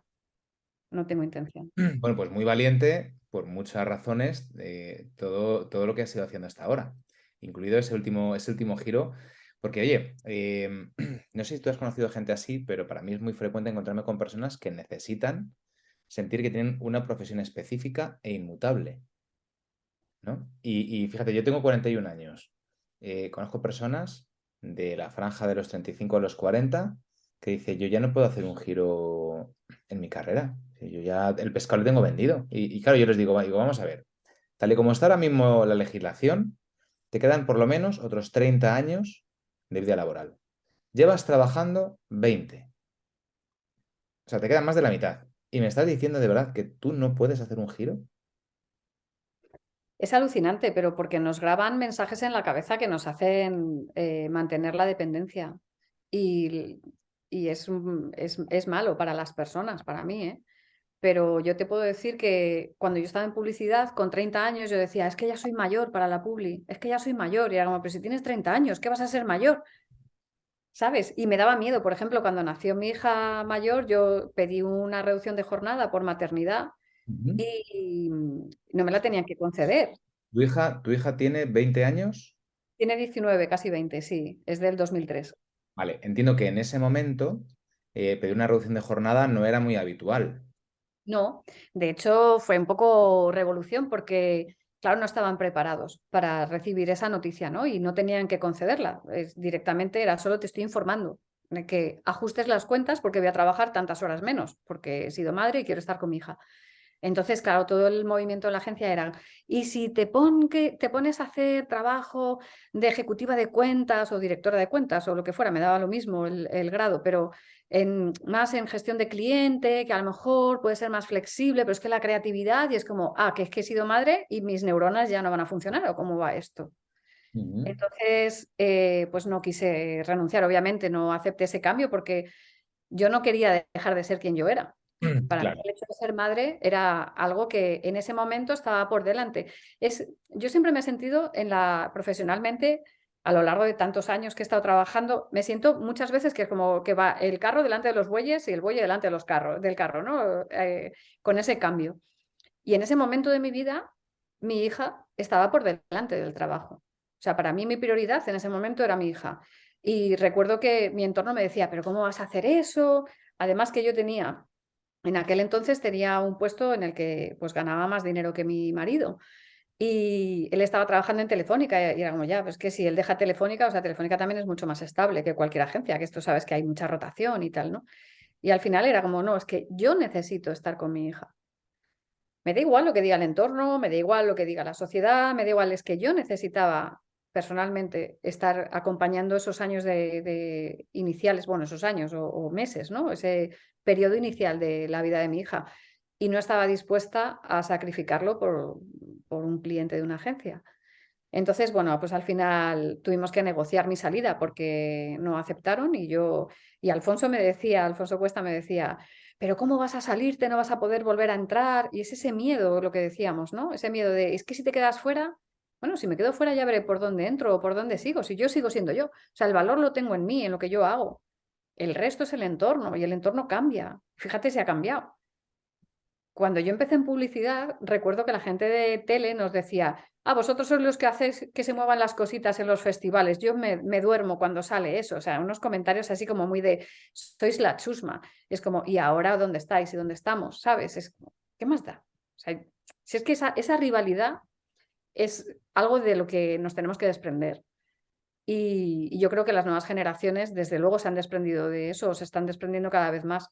No tengo intención. Bueno, pues muy valiente por muchas razones todo lo que has ido haciendo hasta ahora, incluido ese último giro, porque oye, no sé si tú has conocido gente así, pero para mí es muy frecuente encontrarme con personas que necesitan sentir que tienen una profesión específica e inmutable, ¿no? Y fíjate, yo tengo 41 años, conozco personas de la franja de los 35 a los 40 que dice, yo ya no puedo hacer un giro en mi carrera. Sí, yo ya el pescado lo tengo vendido. Y claro, yo les digo, vamos a ver, tal y como está ahora mismo la legislación, te quedan por lo menos otros 30 años de vida laboral. Llevas trabajando 20. O sea, te quedan más de la mitad. Y me estás diciendo de verdad que tú no puedes hacer un giro. Es alucinante, pero porque nos graban mensajes en la cabeza que nos hacen mantener la dependencia. Y, y es malo para las personas, para mí, ¿eh? Pero yo te puedo decir que cuando yo estaba en publicidad, con 30 años, yo decía, es que ya soy mayor para la publi, es que ya soy mayor. Y era como, pero si tienes 30 años, ¿qué vas a ser mayor? ¿Sabes? Y me daba miedo, por ejemplo, cuando nació mi hija mayor, yo pedí una reducción de jornada por maternidad Ujú. y no me la tenían que conceder. ¿Tu hija tiene 20 años? Tiene 19, casi 20, sí, es del 2003. Vale, entiendo que en ese momento pedir una reducción de jornada no era muy habitual. No, de hecho fue un poco revolución porque, claro, no estaban preparados para recibir esa noticia, ¿no? Y no tenían que concederla. Directamente era solo te estoy informando de que ajustes las cuentas porque voy a trabajar tantas horas menos, porque he sido madre y quiero estar con mi hija. Entonces, claro, todo el movimiento de la agencia era, y si te pones a hacer trabajo de ejecutiva de cuentas o directora de cuentas o lo que fuera, me daba lo mismo el grado, pero más en gestión de cliente, que a lo mejor puede ser más flexible, pero es que la creatividad y es como, que es que he sido madre y mis neuronas ya no van a funcionar, ¿o cómo va esto? Ujú. Entonces, pues no quise renunciar, obviamente, no acepté ese cambio porque yo no quería dejar de ser quien yo era. Para mí Claro. el hecho de ser madre era algo que en ese momento estaba por delante. Yo siempre me he sentido profesionalmente, a lo largo de tantos años que he estado trabajando, me siento muchas veces que es como que va el carro delante de los bueyes y el buey delante de del carro, ¿no? Con ese cambio. Y en ese momento de mi vida, mi hija estaba por delante del trabajo. O sea, para mí mi prioridad en ese momento era mi hija. Y recuerdo que mi entorno me decía, pero ¿cómo vas a hacer eso? Además que yo en aquel entonces tenía un puesto en el que pues ganaba más dinero que mi marido. Y él estaba trabajando en Telefónica y era como, ya, pues que si él deja Telefónica, o sea, Telefónica también es mucho más estable que cualquier agencia, que esto sabes que hay mucha rotación y tal, ¿no? Y al final era como, no, es que yo necesito estar con mi hija. Me da igual lo que diga el entorno, me da igual lo que diga la sociedad, me da igual, es que yo necesitaba personalmente estar acompañando esos años de iniciales, bueno, esos años o meses, ¿no? Ese periodo inicial de la vida de mi hija. Y no estaba dispuesta a sacrificarlo por un cliente de una agencia. Entonces, bueno, pues al final tuvimos que negociar mi salida porque no aceptaron y Alfonso Cuesta me decía, pero ¿cómo vas a salirte? No vas a poder volver a entrar. Y es ese miedo, lo que decíamos, ¿no? Ese miedo de, es que si te quedas fuera, bueno, si me quedo fuera ya veré por dónde entro o por dónde sigo, si yo sigo siendo yo. O sea, el valor lo tengo en mí, en lo que yo hago. El resto es el entorno y el entorno cambia. Fíjate si ha cambiado. Cuando yo empecé en publicidad, recuerdo que la gente de tele nos decía, ah, vosotros sois los que hacéis que se muevan las cositas en los festivales, yo me duermo cuando sale eso, o sea, unos comentarios así como muy de, sois la chusma, es como, ¿y ahora dónde estáis y dónde estamos? ¿Sabes? Es como, ¿qué más da? O sea, si es que esa rivalidad es algo de lo que nos tenemos que desprender. Y yo creo que las nuevas generaciones, desde luego, se han desprendido de eso, o se están desprendiendo cada vez más,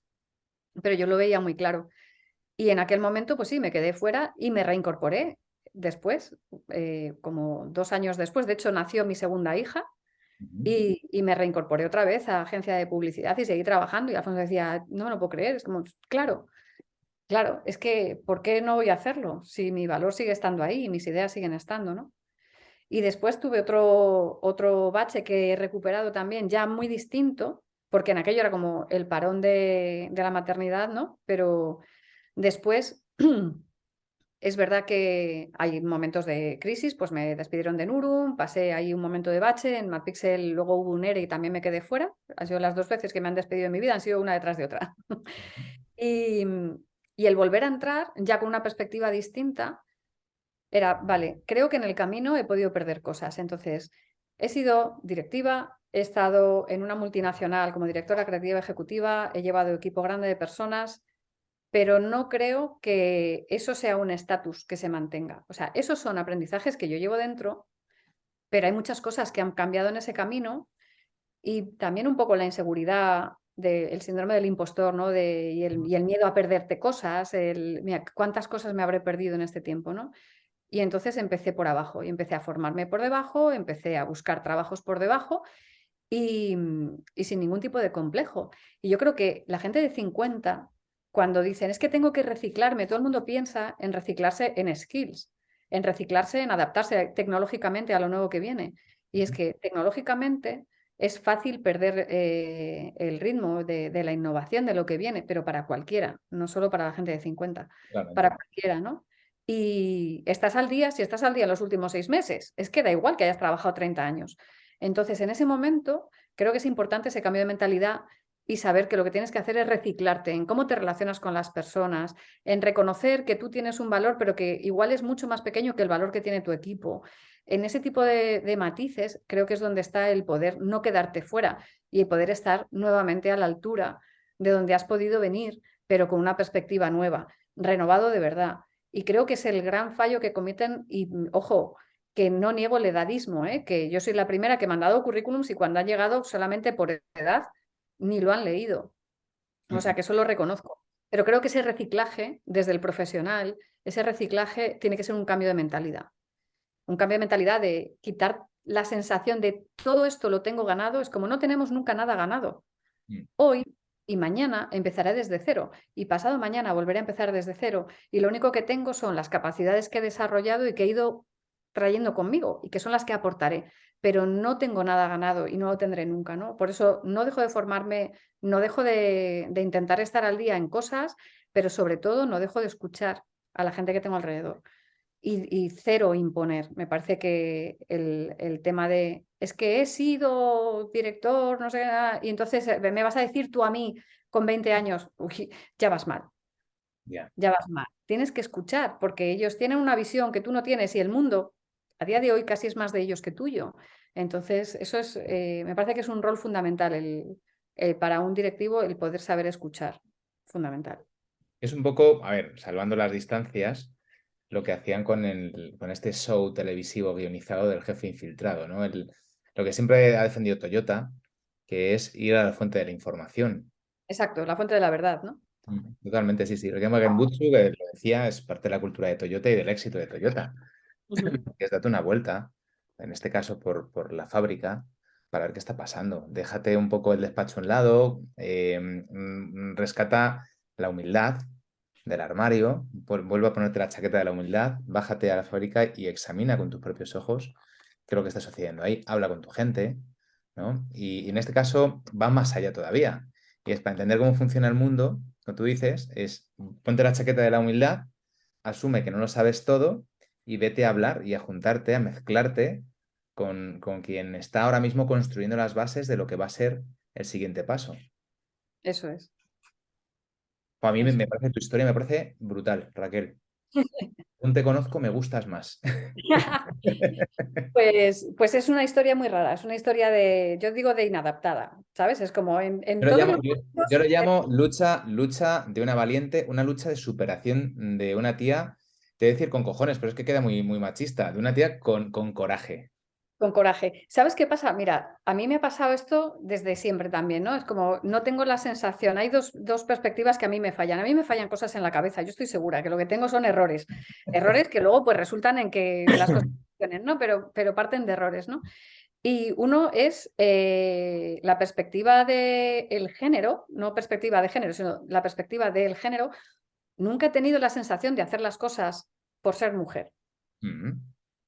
pero yo lo veía muy claro. Y en aquel momento, pues sí, me quedé fuera y me reincorporé después, como 2 años después. De hecho, nació mi segunda hija Ujú. y me reincorporé otra vez a agencia de publicidad y seguí trabajando. Y Alfonso decía, no me lo puedo creer. Es como, claro, claro, es que, ¿por qué no voy a hacerlo? Si mi valor sigue estando ahí y mis ideas siguen estando, ¿no? Y después tuve otro bache que he recuperado también, ya muy distinto, porque en aquello era como el parón de la maternidad, ¿no? Pero después es verdad que hay momentos de crisis, pues me despidieron de Nurum, pasé ahí un momento de bache, en MadPixel luego hubo un ERE y también me quedé fuera. Han sido las 2 veces que me han despedido en mi vida, han sido una detrás de otra. Y, y el volver a entrar, ya con una perspectiva distinta, era, vale, creo que en el camino he podido perder cosas. Entonces, he sido directiva, he estado en una multinacional como directora creativa ejecutiva, he llevado equipo grande de personas, pero no creo que eso sea un estatus que se mantenga. O sea, esos son aprendizajes que yo llevo dentro, pero hay muchas cosas que han cambiado en ese camino y también un poco la inseguridad del síndrome del impostor, ¿no? Y el miedo a perderte cosas, mira, cuántas cosas me habré perdido en este tiempo, ¿no? Y entonces empecé por abajo y empecé a formarme por debajo, empecé a buscar trabajos por debajo y sin ningún tipo de complejo. Y yo creo que la gente de 50, cuando dicen, es que tengo que reciclarme, todo el mundo piensa en reciclarse en skills, en reciclarse, en adaptarse tecnológicamente a lo nuevo que viene. Y es que tecnológicamente es fácil perder el ritmo de la innovación, de lo que viene, pero para cualquiera, no solo para la gente de 50, Claro, para cualquiera, ¿no? Y estás al día, si estás al día en los últimos 6 meses, es que da igual que hayas trabajado 30 años. Entonces, en ese momento, creo que es importante ese cambio de mentalidad y saber que lo que tienes que hacer es reciclarte en cómo te relacionas con las personas, en reconocer que tú tienes un valor, pero que igual es mucho más pequeño que el valor que tiene tu equipo. En ese tipo de matices, creo que es donde está el poder no quedarte fuera y el poder estar nuevamente a la altura de donde has podido venir, pero con una perspectiva nueva, renovado de verdad. Y creo que es el gran fallo que cometen, y ojo, que no niego el edadismo, que yo soy la primera que me han dado currículums y cuando han llegado solamente por edad ni lo han leído. O Ujú. sea, que eso lo reconozco. Pero creo que ese reciclaje desde el profesional, ese reciclaje tiene que ser un cambio de mentalidad. Un cambio de mentalidad de quitar la sensación de todo esto lo tengo ganado, es como no tenemos nunca nada ganado. Mm. Hoy y mañana empezaré desde cero y pasado mañana volveré a empezar desde cero y lo único que tengo son las capacidades que he desarrollado y que he ido trayendo conmigo y que son las que aportaré, pero no tengo nada ganado y no lo tendré nunca, ¿no? Por eso no dejo de formarme, no dejo de intentar estar al día en cosas, pero sobre todo no dejo de escuchar a la gente que tengo alrededor y cero imponer. Me parece que el tema de, es que he sido director, no sé, y entonces me vas a decir tú a mí con 20 años, uy, ya vas mal, Ya. ya vas mal. Tienes que escuchar porque ellos tienen una visión que tú no tienes y el mundo a día de hoy casi es más de ellos que tuyo. Entonces, eso es, me parece que es un rol fundamental para un directivo el poder saber escuchar. Fundamental. Es un poco, a ver, salvando las distancias, lo que hacían con este show televisivo guionizado del jefe infiltrado, ¿no? Lo que siempre ha defendido Toyota, que es ir a la fuente de la información. Exacto, la fuente de la verdad, ¿no? Totalmente, sí, sí. Ryosuke Genbutsu, que lo decía, es parte de la cultura de Toyota y del éxito de Toyota. Ujú. Que es date una vuelta, en este caso por la fábrica, para ver qué está pasando. Déjate un poco el despacho a un lado, rescata la humildad del armario, vuelve a ponerte la chaqueta de la humildad, bájate a la fábrica y examina con tus propios ojos qué es lo que está sucediendo ahí, habla con tu gente, ¿no? Y en este caso va más allá todavía. Y es para entender cómo funciona el mundo, lo que tú dices, es ponte la chaqueta de la humildad, asume que no lo sabes todo y vete a hablar y a juntarte, a mezclarte con quien está ahora mismo construyendo las bases de lo que va a ser el siguiente paso. Eso es. A mí Eso. me parece tu historia, me parece brutal, Raquel. Un te conozco, me gustas más. Pues es una historia muy rara, es una historia de, yo digo de inadaptada, ¿sabes? Es como en Yo lo todos llamo, los yo ámbitos, lo llamo lucha de una valiente, una lucha de superación de una tía, te voy a decir con cojones, pero es que queda muy machista, de una tía con coraje. con coraje. ¿Sabes qué pasa? Mira, a mí me ha pasado esto desde siempre también, ¿no? Es como, no tengo la sensación, hay dos perspectivas que a mí me fallan. A mí me fallan cosas en la cabeza, yo estoy segura que lo que tengo son errores. Errores que luego pues resultan en que las cosas funcionen, ¿no? Pero parten de errores, ¿no? Y uno es la perspectiva del género, no perspectiva de género, sino la perspectiva del género. Nunca he tenido la sensación de hacer las cosas por ser mujer. Mm,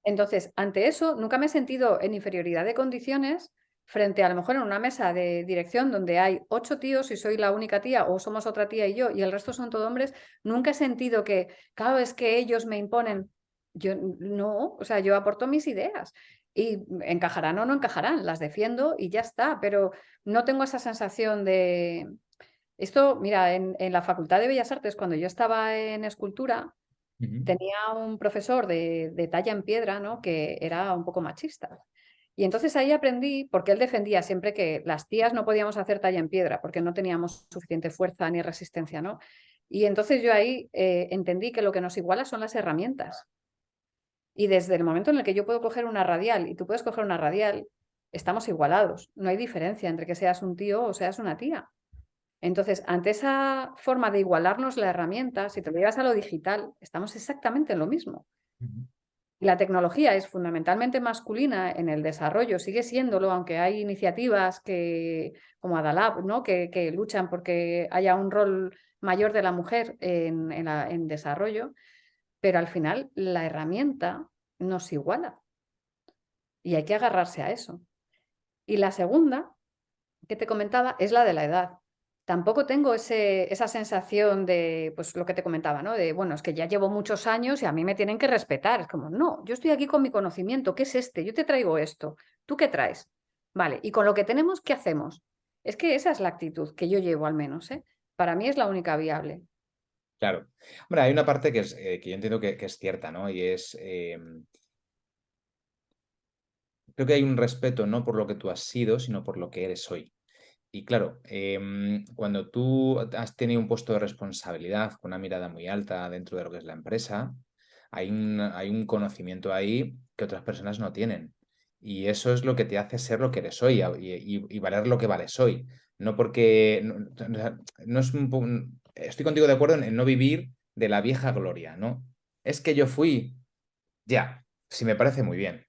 Entonces, ante eso, nunca me he sentido en inferioridad de condiciones frente a lo mejor en una mesa de dirección donde hay 8 tíos y soy la única tía o somos otra tía y yo y el resto son todo hombres. Nunca he sentido que, claro, es que ellos me imponen. Yo no, o sea, yo aporto mis ideas y encajarán o no encajarán, las defiendo y ya está, pero no tengo esa sensación de... Esto, mira, en la Facultad de Bellas Artes, cuando yo estaba en escultura, ujú, tenía un profesor de talla en piedra, ¿no? Que era un poco machista. Y entonces ahí aprendí, porque él defendía siempre que las tías no podíamos hacer talla en piedra, porque no teníamos suficiente fuerza ni resistencia, ¿no? Y entonces yo ahí entendí que lo que nos iguala son las herramientas. Y desde el momento en el que yo puedo coger una radial y tú puedes coger una radial, estamos igualados. No hay diferencia entre que seas un tío o seas una tía. Entonces, ante esa forma de igualarnos la herramienta, si te lo llevas a lo digital, estamos exactamente en lo mismo. ujú, La tecnología es fundamentalmente masculina en el desarrollo, sigue siéndolo, aunque hay iniciativas como Adalab, ¿no? que luchan porque haya un rol mayor de la mujer en desarrollo, pero al final la herramienta nos iguala y hay que agarrarse a eso. Y la segunda que te comentaba es la de la edad. Tampoco tengo esa sensación de, pues lo que te comentaba, ¿no? De, bueno, es que ya llevo muchos años y a mí me tienen que respetar. Es como, no, yo estoy aquí con mi conocimiento, ¿qué es este? Yo te traigo esto, ¿tú qué traes? Vale, y con lo que tenemos, ¿qué hacemos? Es que esa es la actitud que yo llevo al menos, ¿eh? Para mí es la única viable. claro. Hombre, hay una parte que yo entiendo que es cierta, ¿no? Y es, creo que hay un respeto no por lo que tú has sido, sino por lo que eres hoy. Y claro, cuando tú has tenido un puesto de responsabilidad con una mirada muy alta dentro de lo que es la empresa, hay un conocimiento ahí que otras personas no tienen. Y eso es lo que te hace ser lo que eres hoy y valer lo que vales hoy. No porque, no, o sea, no es estoy contigo de acuerdo en no vivir de la vieja gloria, ¿no? Es que yo fui, ya, sí me parece muy bien.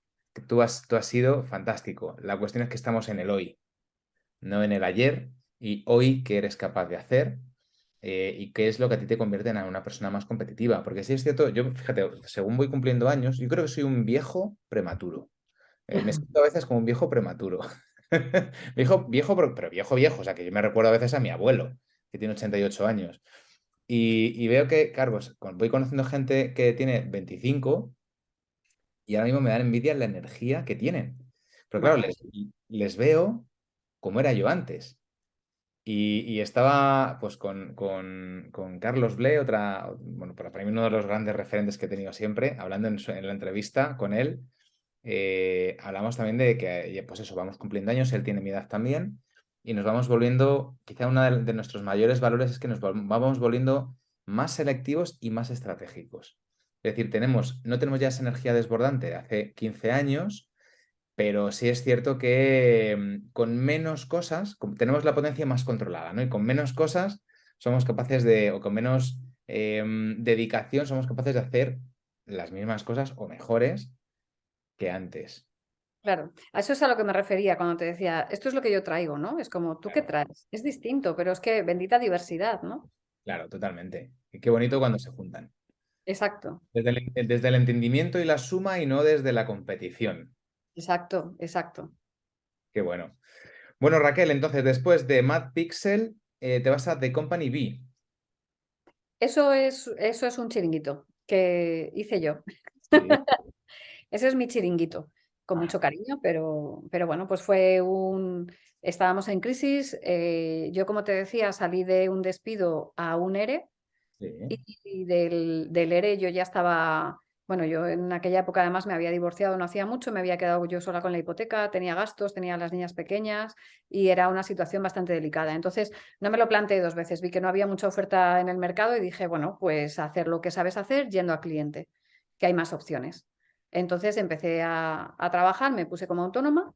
Tú has sido fantástico. La cuestión es que estamos en el hoy, no en el ayer, y hoy qué eres capaz de hacer, y qué es lo que a ti te convierte en una persona más competitiva. Porque sí es cierto, yo, fíjate, según voy cumpliendo años, yo creo que soy un viejo prematuro. Me siento a veces como un viejo prematuro. Viejo, viejo, pero viejo, viejo. O sea, que yo me recuerdo a veces a mi abuelo, que tiene 88 años. Y veo que, claro, pues, voy conociendo gente que tiene 25 y ahora mismo me dan envidia la energía que tienen. Pero claro, Bueno, les veo como era yo antes. Y estaba pues con Carlos Ble, bueno, para mí uno de los grandes referentes que he tenido siempre, hablando en la entrevista con él, hablamos también de que, pues eso, vamos cumpliendo años, él tiene mi edad también, y nos vamos volviendo, quizá uno de nuestros mayores valores es que nos vamos volviendo más selectivos y más estratégicos. Es decir, no tenemos ya esa energía desbordante de hace 15 años, pero sí es cierto que con menos cosas tenemos la potencia más controlada, ¿no? Y con menos cosas somos capaces o con menos dedicación, somos capaces de hacer las mismas cosas o mejores que antes. claro, a eso es a lo que me refería cuando te decía, esto es lo que yo traigo, ¿no? Es como, ¿tú qué Claro, traes? Es distinto, pero es que bendita diversidad, ¿no? claro, totalmente. Y qué bonito cuando se juntan. Exacto, Desde el entendimiento y la suma y no desde la competición. exacto, exacto. Qué bueno. Bueno, Raquel, entonces después de Mad Pixel, te vas a The Company B. Eso es un chiringuito que hice yo. Sí. Ese es mi chiringuito, con Ajá, mucho cariño, pero bueno, pues estábamos en crisis. Yo, como te decía, salí de un despido a un ERE sí, y del ERE yo ya estaba, bueno, yo en aquella época además me había divorciado no hacía mucho, me había quedado yo sola con la hipoteca, tenía gastos, tenía las niñas pequeñas y era una situación bastante delicada. Entonces, no me lo planteé dos veces, vi que no había mucha oferta en el mercado y dije, bueno, pues hacer lo que sabes hacer yendo a cliente, que hay más opciones. Entonces empecé a trabajar, me puse como autónoma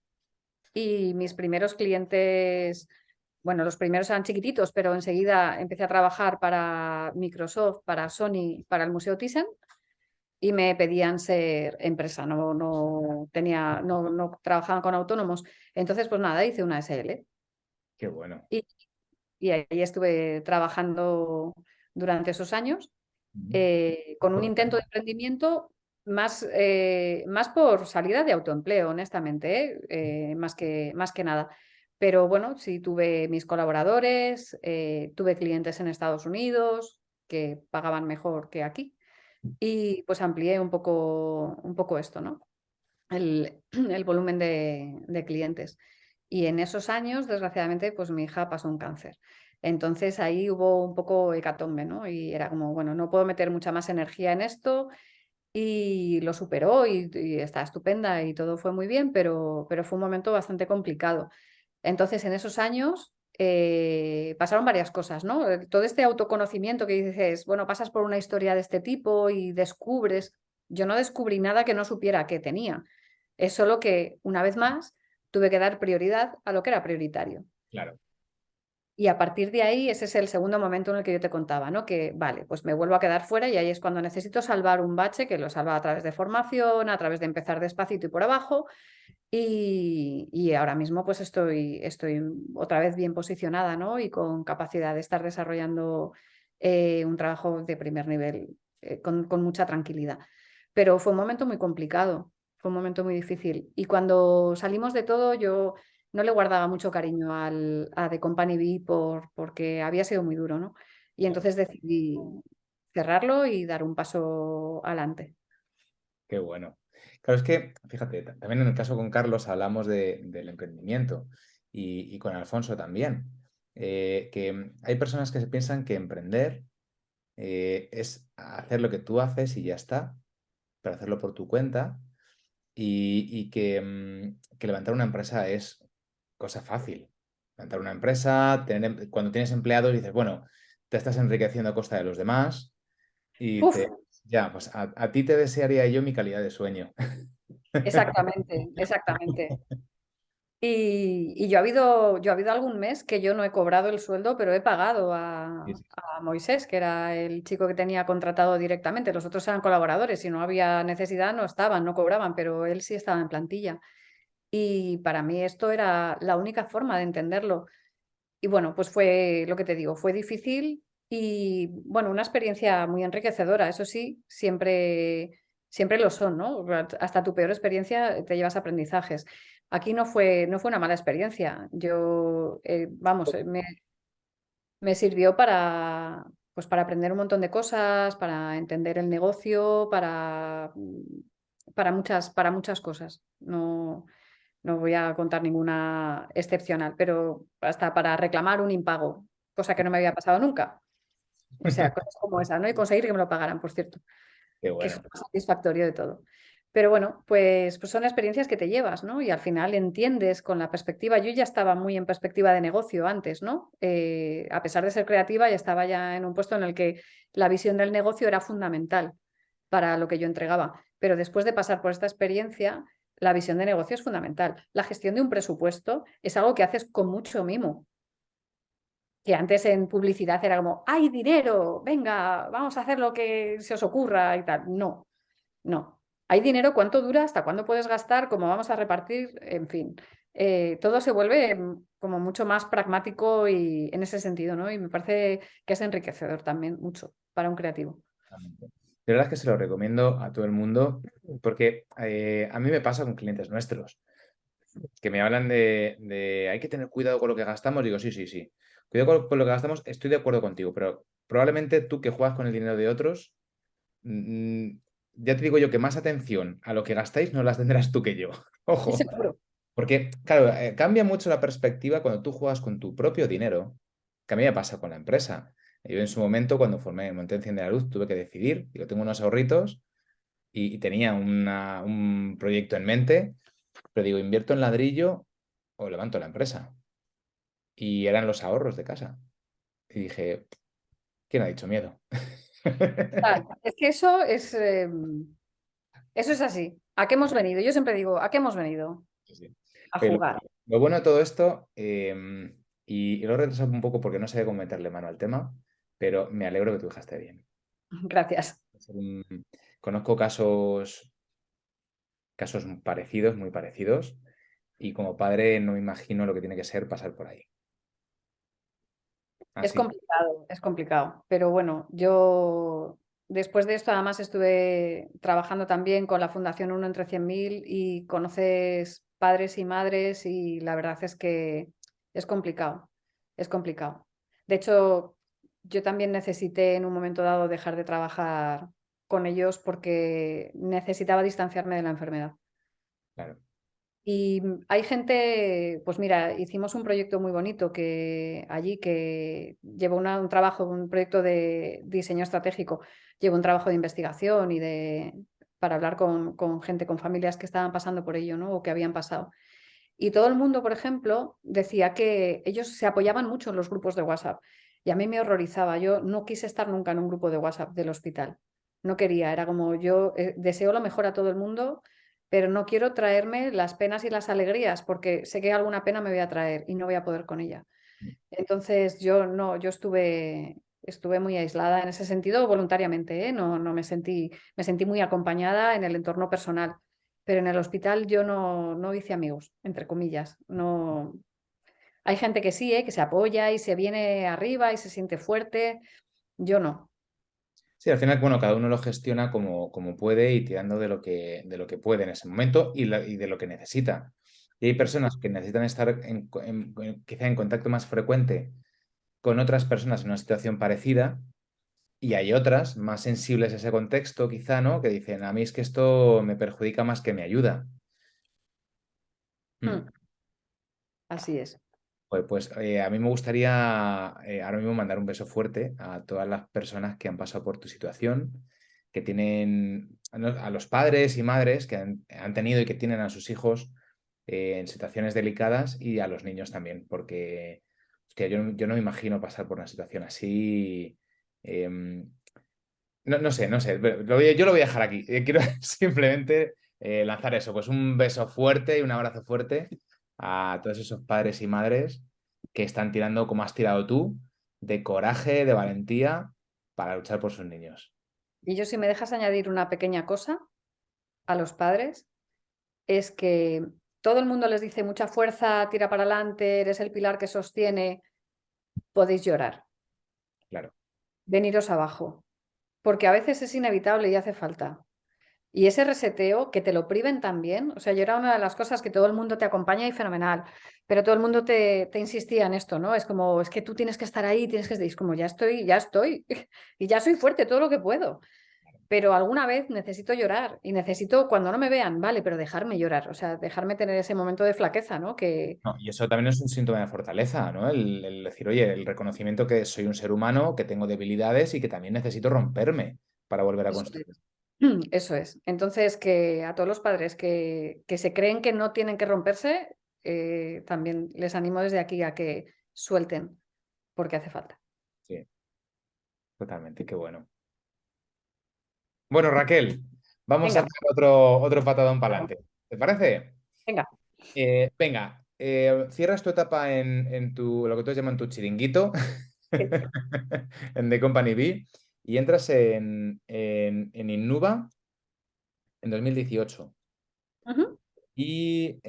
y mis primeros clientes, bueno, los primeros eran chiquititos, pero enseguida empecé a trabajar para Microsoft, para Sony, para el Museo Thyssen y me pedían ser empresa, no trabajaban con autónomos. Entonces, pues nada, hice una SL qué bueno. y, y ahí estuve trabajando durante esos años Ujú. con un intento de emprendimiento más por salida de autoempleo, honestamente, más que nada. Pero bueno, sí tuve mis colaboradores, tuve clientes en Estados Unidos que pagaban mejor que aquí y pues amplié un poco esto, ¿no? El volumen de clientes. Y en esos años, desgraciadamente, pues mi hija pasó un cáncer. Entonces ahí hubo un poco hecatombe, ¿no? Y era como, bueno, no puedo meter mucha más energía en esto y lo superó y está estupenda y todo fue muy bien, pero fue un momento bastante complicado. Entonces en esos años pasaron varias cosas, ¿no? Todo este autoconocimiento que dices, bueno, pasas por una historia de este tipo y descubres, yo no descubrí nada que no supiera que tenía. Es solo que, una vez más, tuve que dar prioridad a lo que era prioritario. Claro, Y a partir de ahí, ese es el segundo momento en el que yo te contaba, ¿no? Que vale, pues me vuelvo a quedar fuera y ahí es cuando necesito salvar un bache, que lo salva a través de formación, a través de empezar despacito y por abajo. Y ahora mismo pues estoy otra vez bien posicionada, ¿no? Y con capacidad de estar desarrollando un trabajo de primer nivel con mucha tranquilidad. Pero fue un momento muy complicado, fue un momento muy difícil. Y cuando salimos de todo, yo no le guardaba mucho cariño a The Company B porque había sido muy duro, ¿no? Y claro, entonces decidí cerrarlo y dar un paso adelante. qué bueno. Claro, es que, fíjate, también en el caso con Carlos hablamos del emprendimiento y con Alfonso también, que hay personas que se piensan que emprender es hacer lo que tú haces y ya está, pero hacerlo por tu cuenta y que levantar una empresa es cosa fácil. Levantar una empresa, cuando tienes empleados dices, bueno, te estás enriqueciendo a costa de los demás y Uf, ya, pues a ti te desearía yo mi calidad de sueño. exactamente, exactamente. Y yo ha habido algún mes que yo no he cobrado el sueldo, pero he pagado Sí, sí, a Moisés, que era el chico que tenía contratado directamente. Los otros eran colaboradores, si no había necesidad no estaban, no cobraban, pero él sí estaba en plantilla. Y para mí esto era la única forma de entenderlo. Y bueno, pues fue lo que te digo, fue difícil, Y bueno, una experiencia muy enriquecedora, eso sí, siempre lo son, ¿no? Hasta tu peor experiencia te llevas aprendizajes. Aquí no fue una mala experiencia. Yo, vamos, me sirvió pues para aprender un montón de cosas, para entender el negocio, para muchas cosas. No, no voy a contar ninguna excepcional, pero hasta para reclamar un impago, cosa que no me había pasado nunca. O sea, cosas como esa, ¿no? Y conseguir que me lo pagaran, por cierto, Qué que es bueno. lo más satisfactorio de todo. Pero bueno, pues son experiencias que te llevas, ¿no? Y al final entiendes con la perspectiva. Yo ya estaba muy en perspectiva de negocio antes, ¿no? A pesar de ser creativa, ya estaba ya en un puesto en el que la visión del negocio era fundamental para lo que yo entregaba. Pero después de pasar por esta experiencia, la visión de negocio es fundamental. La gestión de un presupuesto es algo que haces con mucho mimo, que antes en publicidad era como, ¡hay dinero! Venga, vamos a hacer lo que se os ocurra y tal. No, no. Hay dinero, ¿cuánto dura? ¿Hasta cuándo puedes gastar? ¿Cómo vamos a repartir? En fin, todo se vuelve como mucho más pragmático y en ese sentido, ¿no? Y me parece que es enriquecedor también mucho para un creativo. De verdad es que se lo recomiendo a todo el mundo porque a mí me pasa con clientes nuestros que me hablan de hay que tener cuidado con lo que gastamos. Digo, sí, sí, sí. Cuidado con lo que gastamos, estoy de acuerdo contigo, pero probablemente tú que juegas con el dinero de otros, mm, ya te digo yo que más atención a lo que gastáis no las tendrás tú que yo. Ojo. Seguro. Porque, claro, cambia mucho la perspectiva cuando tú juegas con tu propio dinero, que a mí me pasa con la empresa. Yo en su momento, cuando monté Enciende la Luz, tuve que decidir, digo, tengo unos ahorritos y tenía un proyecto en mente, pero digo, ¿invierto en ladrillo o levanto la empresa? Y eran los ahorros de casa. Y dije, ¿quién ha dicho miedo? Es que eso es así. ¿A qué hemos venido? Yo siempre digo, ¿a qué hemos venido? Sí, sí. A Pero jugar. lo bueno de todo esto, y lo he retrasado un poco porque no sabía cómo meterle mano al tema, pero me alegro que tú dejaste bien. Gracias. Conozco casos parecidos, muy parecidos, y como padre no me imagino lo que tiene que ser pasar por ahí. Así, Es complicado, pero bueno, yo después de esto además estuve trabajando también con la Fundación Uno entre 100.000 y conoces padres y madres y la verdad es que es complicado, es complicado. De hecho, yo también necesité en un momento dado dejar de trabajar con ellos porque necesitaba distanciarme de la enfermedad. claro. Y hay gente, pues mira, hicimos un proyecto muy bonito que allí que llevó un trabajo, un proyecto de diseño estratégico, llevó un trabajo de investigación para hablar con gente, con familias que estaban pasando por ello, ¿no? O que habían pasado. Y todo el mundo, por ejemplo, decía que ellos se apoyaban mucho en los grupos de WhatsApp. Y a mí me horrorizaba. Yo no quise estar nunca en un grupo de WhatsApp del hospital. No quería. Era como yo deseo lo mejor a todo el mundo, pero no quiero traerme las penas y las alegrías porque sé que alguna pena me voy a traer y no voy a poder con ella. Entonces yo no, yo estuve muy aislada en ese sentido voluntariamente, ¿eh? No, me sentí muy acompañada en el entorno personal, pero en el hospital yo no hice amigos, entre comillas. No, hay gente que sí, ¿eh? Que se apoya y se viene arriba y se siente fuerte. Yo no. Sí, al final, bueno, cada uno lo gestiona como puede y tirando de lo que puede en ese momento y de lo que necesita. Y hay personas que necesitan estar quizá en contacto más frecuente con otras personas en una situación parecida. Y hay otras más sensibles a ese contexto, quizá, ¿no? Que dicen, a mí es que esto me perjudica más que me ayuda. Mm. Mm, así es. Pues, a mí me gustaría ahora mismo mandar un beso fuerte a todas las personas que han pasado por tu situación, que tienen a los padres y madres que han tenido y que tienen a sus hijos en situaciones delicadas y a los niños también, porque hostia, yo no me imagino pasar por una situación así. em, no sé, no sé. Yo lo voy a dejar aquí. Quiero simplemente lanzar eso. Pues un beso fuerte y un abrazo fuerte a todos esos padres y madres que están tirando como has tirado tú, de coraje, de valentía para luchar por sus niños. Y yo si me dejas añadir una pequeña cosa a los padres, es que todo el mundo les dice mucha fuerza, tira para adelante, eres el pilar que sostiene, podéis llorar. Claro. veniros abajo, porque a veces es inevitable y hace falta. Y ese reseteo, que te lo priven también, o sea, yo era una de las cosas que todo el mundo te acompaña y fenomenal, pero todo el mundo te insistía en esto, ¿no? Es como, es que tú tienes que estar ahí, tienes que estar, y es como, ya estoy, y ya soy fuerte todo lo que puedo, pero alguna vez necesito llorar y necesito, cuando no me vean, vale, pero dejarme llorar, o sea, dejarme tener ese momento de flaqueza, ¿no? Que No, y eso también es un síntoma de fortaleza, ¿no? El decir, oye, el reconocimiento que soy un ser humano, que tengo debilidades y que también necesito romperme para volver a eso construir. es. Eso es. Entonces, que a todos los padres que se creen que no tienen que romperse, también les animo desde aquí a que suelten, porque hace falta. Sí, totalmente, qué bueno. Bueno, Raquel, vamos a Venga, hacer otro patadón para vamos, adelante. ¿Te parece? venga. Venga, cierras tu etapa en lo que tú llaman tu chiringuito, en The Company B, y entras en Innuba en 2018. Ujú. Y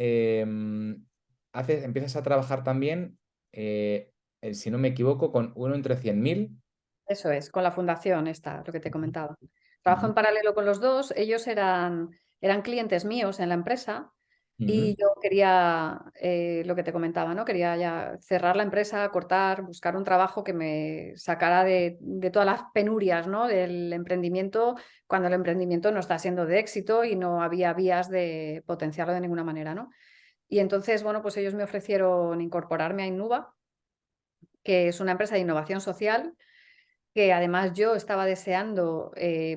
empiezas a trabajar también, si no me equivoco, con uno entre 100.000. Eso es, con la fundación esta, lo que te comentaba. Trabajo Ujú, en paralelo con los dos. Ellos eran clientes míos en la empresa ujú, y yo quería, lo que te comentaba, ¿no? Quería ya cerrar la empresa, cortar, buscar un trabajo que me sacara de todas las penurias, ¿no? Del emprendimiento, cuando el emprendimiento no está siendo de éxito y no había vías de potenciarlo de ninguna manera, ¿no? Y entonces, bueno, pues ellos me ofrecieron incorporarme a Innuba, que es una empresa de innovación social que además yo estaba deseando,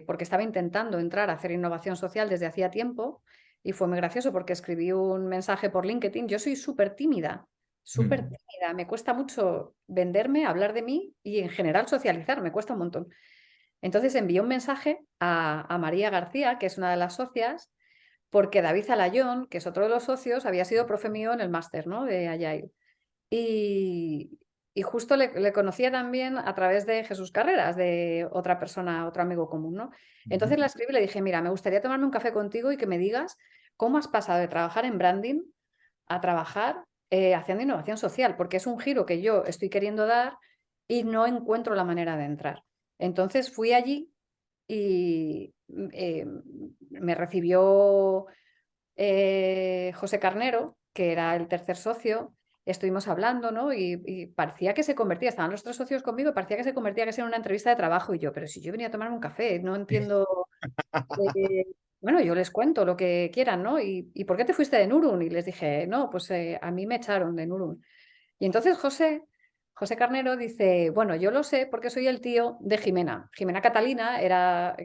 porque estaba intentando entrar a hacer innovación social desde hacía tiempo, y fue muy gracioso porque escribí un mensaje por LinkedIn. Yo soy súper ujú, tímida, me cuesta mucho venderme, hablar de mí y en general socializar, me cuesta un montón. Entonces envié un mensaje a María García, que es una de las socias, porque David Alayón, que es otro de los socios, había sido profe mío en el máster, ¿no? De Agile. Y, y justo le conocía también a través de Jesús Carreras, de otra persona, otro amigo común, ¿no? ujú. Entonces la escribí y le dije, mira, me gustaría tomarme un café contigo y que me digas cómo has pasado de trabajar en branding a trabajar haciendo innovación social, porque es un giro que yo estoy queriendo dar y no encuentro la manera de entrar. Entonces fui allí y me recibió José Carnero, que era el tercer socio, estuvimos hablando, ¿no? Y parecía que se convertía, estaban los tres socios conmigo, y parecía que se convertía que era una entrevista de trabajo y yo, pero si yo venía a tomar un café, no entiendo. eh, bueno, yo les cuento lo que quieran, ¿no? ¿Y por qué te fuiste de Nurun? Y les dije, no, pues a mí me echaron de Nurun. Y entonces José Carnero dice, bueno, yo lo sé porque soy el tío de Jimena. Jimena Catalina era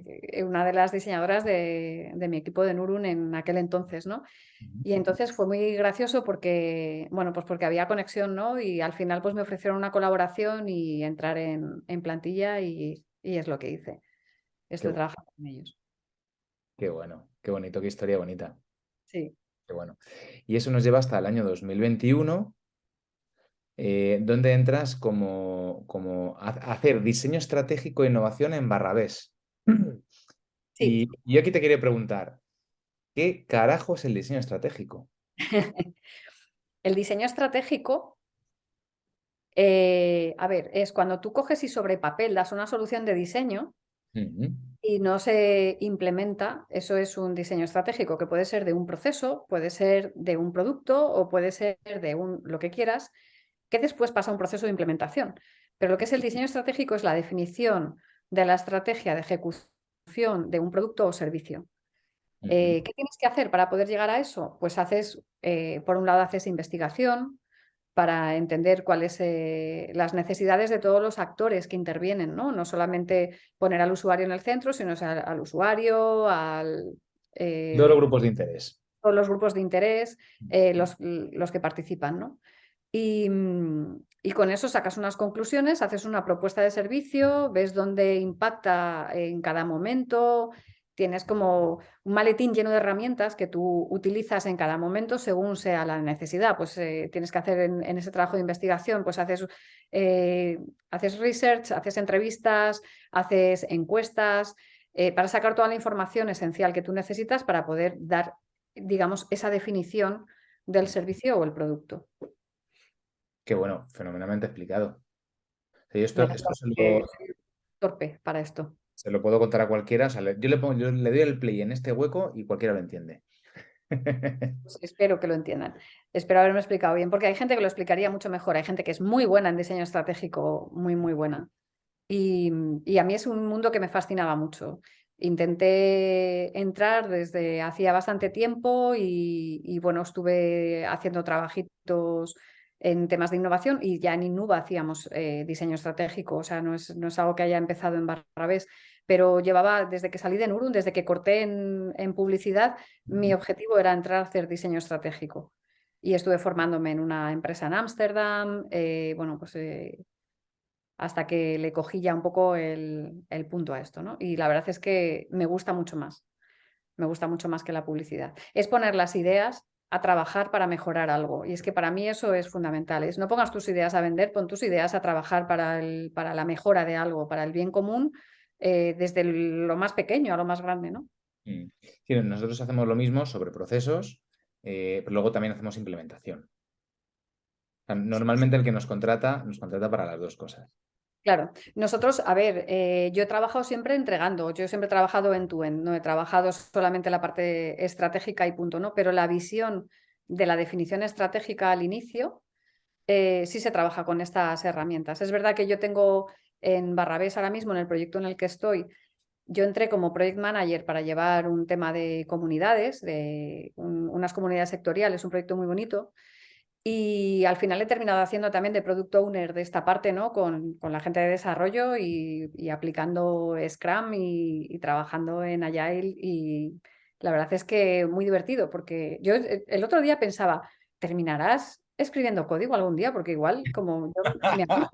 una de las diseñadoras de mi equipo de Nurun en aquel entonces, ¿no? Y entonces fue muy gracioso porque, bueno, pues porque había conexión, ¿no? Y al final pues me ofrecieron una colaboración y entrar en plantilla y es lo que hice. Qué, Estoy trabajando con ellos. qué bueno, qué bonito, qué historia bonita. Sí, Qué bueno. Y eso nos lleva hasta el año 2021, donde entras como a hacer diseño estratégico e innovación en Barrabés. sí. Y yo aquí te quería preguntar, ¿qué carajo es el diseño estratégico? El diseño estratégico, a ver, es cuando tú coges y sobre papel das una solución de diseño Ujú, y no se implementa, eso es un diseño estratégico que puede ser de un proceso, puede ser de un producto o puede ser de lo que quieras, que después pasa a un proceso de implementación. Pero lo que es el diseño estratégico es la definición de la estrategia de ejecución de un producto o servicio. ujú. ¿Qué tienes que hacer para poder llegar a eso? Pues haces, por un lado, haces investigación para entender cuáles las necesidades de todos los actores que intervienen, ¿no? No solamente poner al usuario en el centro, sino al usuario, Todos los eh, grupos de interés. todos los grupos de interés, los que participan, ¿no? Y con eso sacas unas conclusiones, haces una propuesta de servicio, ves dónde impacta en cada momento, tienes como un maletín lleno de herramientas que tú utilizas en cada momento según sea la necesidad. Pues tienes que hacer en ese trabajo de investigación, pues haces research, haces entrevistas, haces encuestas, para sacar toda la información esencial que tú necesitas para poder dar, digamos, esa definición del servicio o el producto. Qué bueno, fenomenalmente explicado. Sí, esto, Menos esto mal que- sí. torpe para esto. Se lo puedo contar a cualquiera. O sea, yo le doy el play en este hueco y cualquiera lo entiende. Pues espero que lo entiendan. Espero haberme explicado bien, porque hay gente que lo explicaría mucho mejor. Hay gente que es muy buena en diseño estratégico, muy, muy buena. Y a mí es un mundo que me fascinaba mucho. Intenté entrar desde hacía bastante tiempo y bueno, estuve haciendo trabajitos en temas de innovación y ya en Innuba hacíamos diseño estratégico, o sea, no es algo que haya empezado en Barrabés, pero llevaba desde que salí de Nurun, desde que corté en publicidad, mi objetivo era entrar a hacer diseño estratégico. Y estuve formándome en una empresa en Ámsterdam, bueno, pues hasta que le cogí ya un poco el punto a esto, ¿no? Y la verdad es que me gusta mucho más que la publicidad. Es poner las ideas a trabajar para mejorar algo. Y es que para mí eso es fundamental. Es no pongas tus ideas a vender, pon tus ideas a trabajar para la mejora de algo, para el bien común, desde lo más pequeño a lo más grande, ¿no? Mm. Sí, nosotros hacemos lo mismo sobre procesos, pero luego también hacemos implementación. O sea, normalmente el que nos contrata para las dos cosas. Claro, nosotros, a ver, yo he trabajado siempre entregando, yo siempre he trabajado en tu end, no he trabajado solamente la parte estratégica y punto, ¿no? Pero la visión de la definición estratégica al inicio, sí se trabaja con estas herramientas. Es verdad que yo tengo en Barrabés ahora mismo, en el proyecto en el que estoy, yo entré como project manager para llevar un tema de comunidades, de unas comunidades sectoriales, un proyecto muy bonito. Y al final he terminado haciendo también de product owner de esta parte, ¿no? Con la gente de desarrollo y aplicando Scrum y trabajando en Agile. Y la verdad es que muy divertido, porque yo el otro día pensaba, ¿terminarás escribiendo código algún día? Porque igual, como yo me acuerdo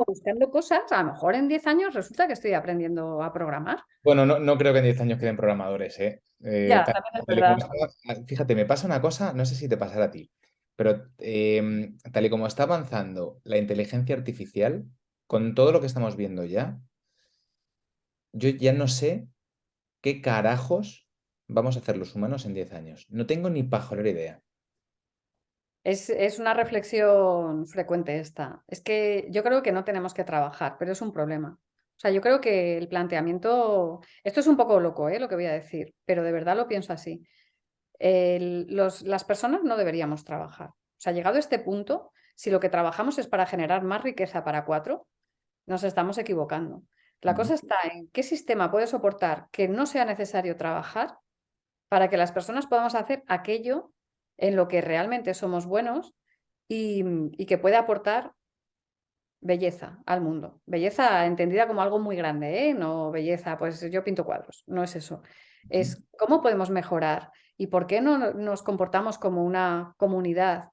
buscando cosas, a lo mejor en 10 años resulta que estoy aprendiendo a programar. Bueno, no creo que en 10 años queden programadores, ¿eh? Ya, también es Tal y como verdad. fíjate, me pasa una cosa, no sé si te pasará a ti, pero tal y como está avanzando la inteligencia artificial, con todo lo que estamos viendo ya, yo ya no sé qué carajos vamos a hacer los humanos en 10 años. No tengo ni pajolera idea. Es una reflexión frecuente esta. Es que yo creo que no tenemos que trabajar, pero es un problema. O sea, yo creo que el planteamiento, esto es un poco loco, lo que voy a decir, pero de verdad lo pienso así. Las personas no deberíamos trabajar. O sea, llegado a este punto, si lo que trabajamos es para generar más riqueza para cuatro, nos estamos equivocando. La Ujú. cosa está en qué sistema puede soportar que no sea necesario trabajar para que las personas podamos hacer aquello en lo que realmente somos buenos y que puede aportar belleza al mundo. Belleza entendida como algo muy grande, ¿eh? No belleza, pues yo pinto cuadros, no es eso. Es cómo podemos mejorar y por qué no nos comportamos como una comunidad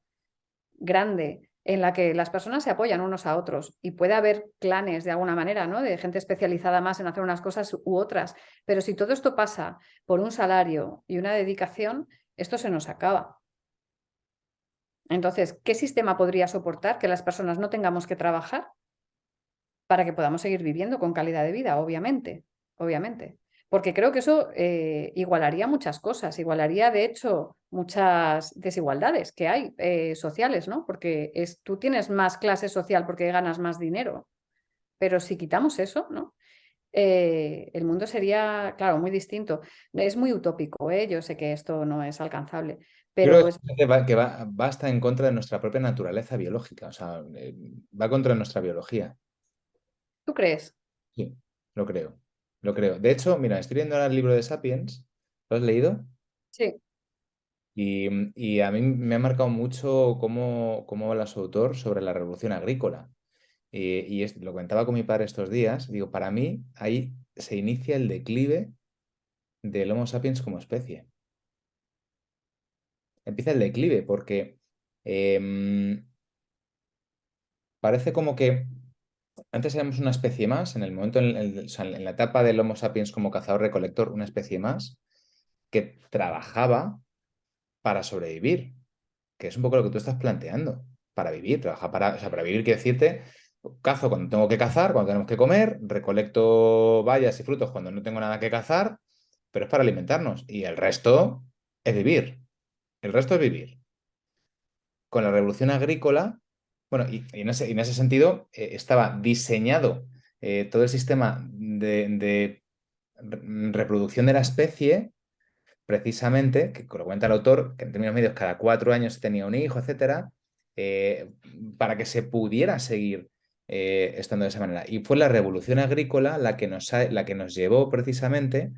grande en la que las personas se apoyan unos a otros y puede haber clanes de alguna manera, ¿no? De gente especializada más en hacer unas cosas u otras. Pero si todo esto pasa por un salario y una dedicación, esto se nos acaba. Entonces, ¿qué sistema podría soportar que las personas no tengamos que trabajar para que podamos seguir viviendo con calidad de vida? Obviamente, obviamente. Porque creo que eso igualaría muchas cosas, igualaría de hecho muchas desigualdades que hay sociales, ¿no? Porque tú tienes más clase social porque ganas más dinero, pero si quitamos eso, ¿no? El mundo sería, claro, muy distinto. Es muy utópico, ¿eh? Yo sé que esto no es alcanzable, Yo creo pero que va hasta en contra de nuestra propia naturaleza biológica, o sea, va contra nuestra biología. ¿tú crees? Sí, lo creo, lo creo. De hecho, mira, estoy leyendo ahora el libro de Sapiens, ¿lo has leído? Sí, Y a mí me ha marcado mucho cómo habla su autor sobre la revolución agrícola. Lo comentaba con mi padre estos días, digo, para mí ahí se inicia el declive del Homo sapiens como especie. Empieza el declive porque em, parece como que antes éramos una especie más, en el momento, o sea, en la etapa del Homo sapiens como cazador-recolector, una especie más que trabajaba para sobrevivir, que es un poco lo que tú estás planteando, para vivir, trabajar para, o sea, para vivir quiere decirte, cazo cuando tengo que cazar, cuando tenemos que comer, recolecto bayas y frutos cuando no tengo nada que cazar, pero es para alimentarnos y el resto es vivir, el resto es vivir. Con la revolución agrícola, bueno, y en ese sentido estaba diseñado todo el sistema de reproducción de la especie, precisamente, que lo cuenta el autor, que en términos medios cada 4 años tenía un hijo, etcétera, eh, para que se pudiera seguir estando de esa manera. Y fue la revolución agrícola la que nos llevó precisamente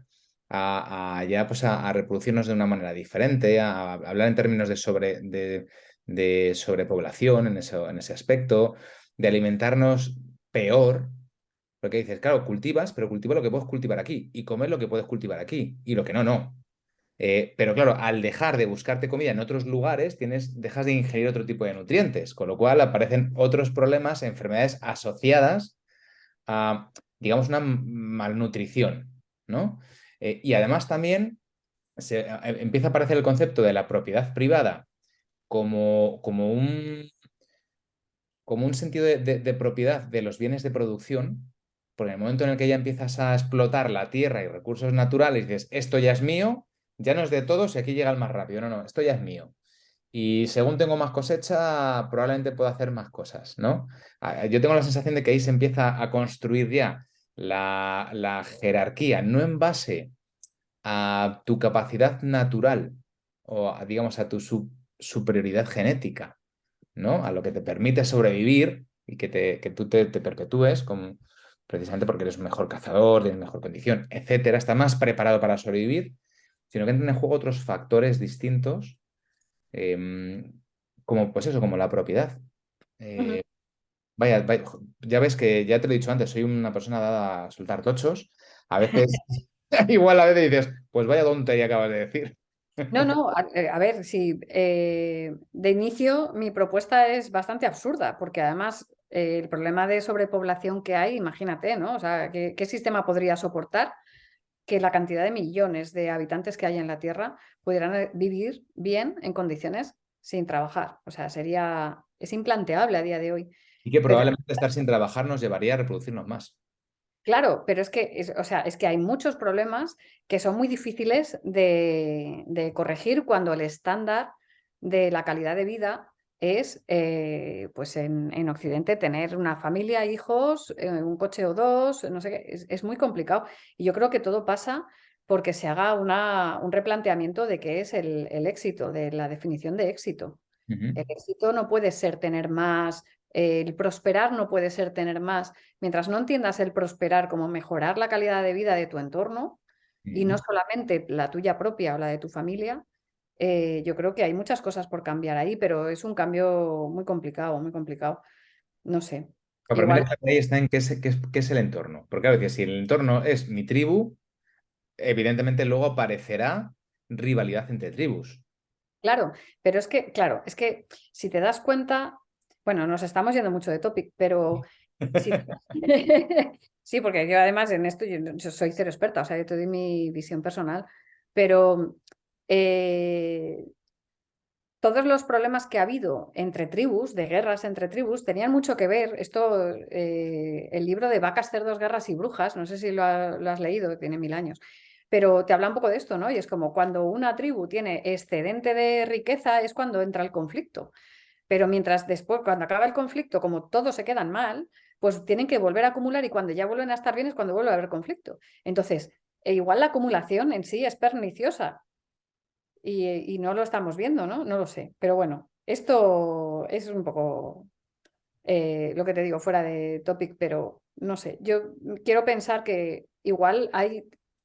ya pues a reproducirnos de una manera diferente, a hablar en términos de sobrepoblación en ese aspecto, de alimentarnos peor. Porque dices, claro, cultivas, pero cultiva lo que puedes cultivar aquí y comer lo que puedes cultivar aquí y lo que no, no. Pero claro, al dejar de buscarte comida en otros lugares, dejas de ingerir otro tipo de nutrientes, con lo cual aparecen otros problemas, enfermedades asociadas a, digamos, una malnutrición, ¿no? Y además también empieza a aparecer el concepto de la propiedad privada como, como un sentido de propiedad de los bienes de producción, porque en el momento en el que ya empiezas a explotar la tierra y recursos naturales, dices, esto ya es mío, ya no es de todos y aquí llega el más rápido. No, no, esto ya es mío. Y según tengo más cosecha, probablemente pueda hacer más cosas, ¿no? Yo tengo la sensación de que ahí se empieza a construir ya la jerarquía, no en base a tu capacidad natural o, digamos, a tu superioridad genética, ¿no? A lo que te permite sobrevivir y que tú te perpetúes precisamente porque eres un mejor cazador, tienes mejor condición, etcétera, está más preparado para sobrevivir, sino que entran en juego otros factores distintos, eh, como pues eso, como la propiedad. Ujú. Eh, vaya, ya ves que ya te lo he dicho antes, soy una persona dada a soltar tochos. A veces, igual a veces dices, pues vaya tontería acabas de decir. No, no, a ver, sí, de inicio mi propuesta es bastante absurda, porque además el problema de sobrepoblación que hay, imagínate, ¿no? O sea, ¿qué sistema podría soportar que la cantidad de millones de habitantes que hay en la Tierra pudieran vivir bien en condiciones sin trabajar? O sea, es implanteable a día de hoy. Y que Pero probablemente estar sin trabajar nos llevaría a reproducirnos más. claro, pero es que, o sea, es que hay muchos problemas que son muy difíciles de corregir cuando el estándar de la calidad de vida es, pues en Occidente, tener una familia, hijos, un coche o dos, no sé qué, es muy complicado. Y yo creo que todo pasa porque se haga un replanteamiento de qué es el éxito, de la definición de éxito. Ujú, El éxito no puede ser tener más, el prosperar no puede ser tener más. Mientras no entiendas el prosperar como mejorar la calidad de vida de tu entorno y no ujú. solamente la tuya propia o la de tu familia, yo creo que hay muchas cosas por cambiar ahí, pero es un cambio muy complicado, muy complicado. No sé. Pero para mí la Igual, clave ahí está en qué es el entorno. Porque claro, que si el entorno es mi tribu, evidentemente luego aparecerá rivalidad entre tribus. claro, pero es que, claro, es que si te das cuenta, bueno, nos estamos yendo mucho de topic, pero sí, sí, porque yo además en esto yo soy cero experta, o sea, yo te doy mi visión personal, pero eh, todos los problemas que ha habido entre tribus, de guerras entre tribus, tenían mucho que ver. Esto, el libro de Vacas, cerdos, guerras y brujas, no sé si lo has leído, tiene 1000 años, pero te habla un poco de esto, ¿no? Y es como cuando una tribu tiene excedente de riqueza es cuando entra el conflicto. Pero mientras después, cuando acaba el conflicto, como todos se quedan mal, pues tienen que volver a acumular y cuando ya vuelven a estar bien es cuando vuelve a haber conflicto. Entonces, igual la acumulación en sí es perniciosa y no lo estamos viendo, ¿no? No lo sé. Pero bueno, esto es un poco lo que te digo, fuera de topic, pero no sé. Yo quiero pensar que igual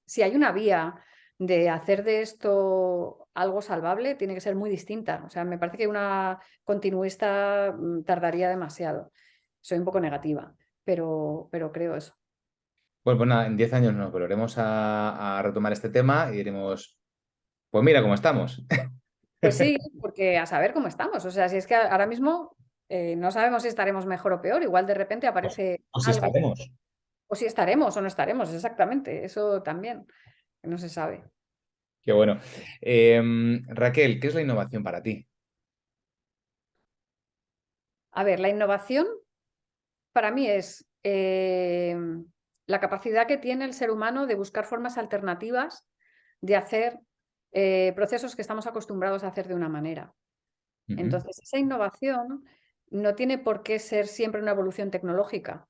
si hay una vía de hacer de esto algo salvable, tiene que ser muy distinta. O sea, me parece que una continuista tardaría demasiado. Soy un poco negativa, pero creo eso. Pues nada, en 10 años nos volveremos a retomar este tema y diremos, pues mira cómo estamos. Pues sí, porque a saber cómo estamos. O sea, si es que ahora mismo no sabemos si estaremos mejor o peor, igual de repente aparece O si algo, estaremos. o si estaremos o no estaremos, exactamente, eso también, no se sabe. Qué bueno. Raquel, ¿qué es la innovación para ti? A ver, la innovación para mí es la capacidad que tiene el ser humano de buscar formas alternativas de hacer procesos que estamos acostumbrados a hacer de una manera. Ujú, Entonces, esa innovación no tiene por qué ser siempre una evolución tecnológica.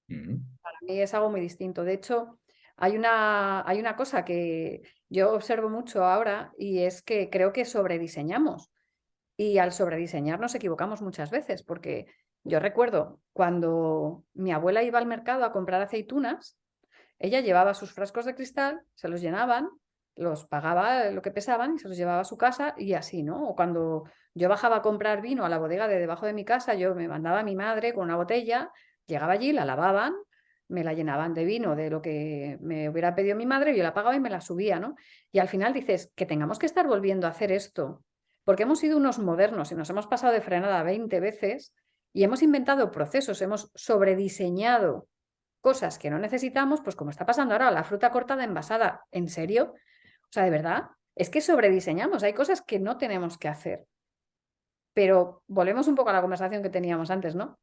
Ujú. Para mí es algo muy distinto. De hecho, hay una cosa que yo observo mucho ahora y es que creo que sobrediseñamos. Y al sobrediseñar nos equivocamos muchas veces, porque yo recuerdo cuando mi abuela iba al mercado a comprar aceitunas, ella llevaba sus frascos de cristal, se los llenaban, los pagaba lo que pesaban y se los llevaba a su casa y así, ¿no? O cuando yo bajaba a comprar vino a la bodega de debajo de mi casa, yo me mandaba a mi madre con una botella, llegaba allí, la lavaban, me la llenaban de vino de lo que me hubiera pedido mi madre, yo la pagaba y me la subía, ¿no? Y al final dices que tengamos que estar volviendo a hacer esto, porque hemos sido unos modernos y nos hemos pasado de frenada 20 veces y hemos inventado procesos, hemos sobrediseñado cosas que no necesitamos, pues como está pasando ahora, la fruta cortada envasada, ¿en serio? O sea, de verdad, es que sobrediseñamos, hay cosas que no tenemos que hacer. Pero volvemos un poco a la conversación que teníamos antes, ¿no?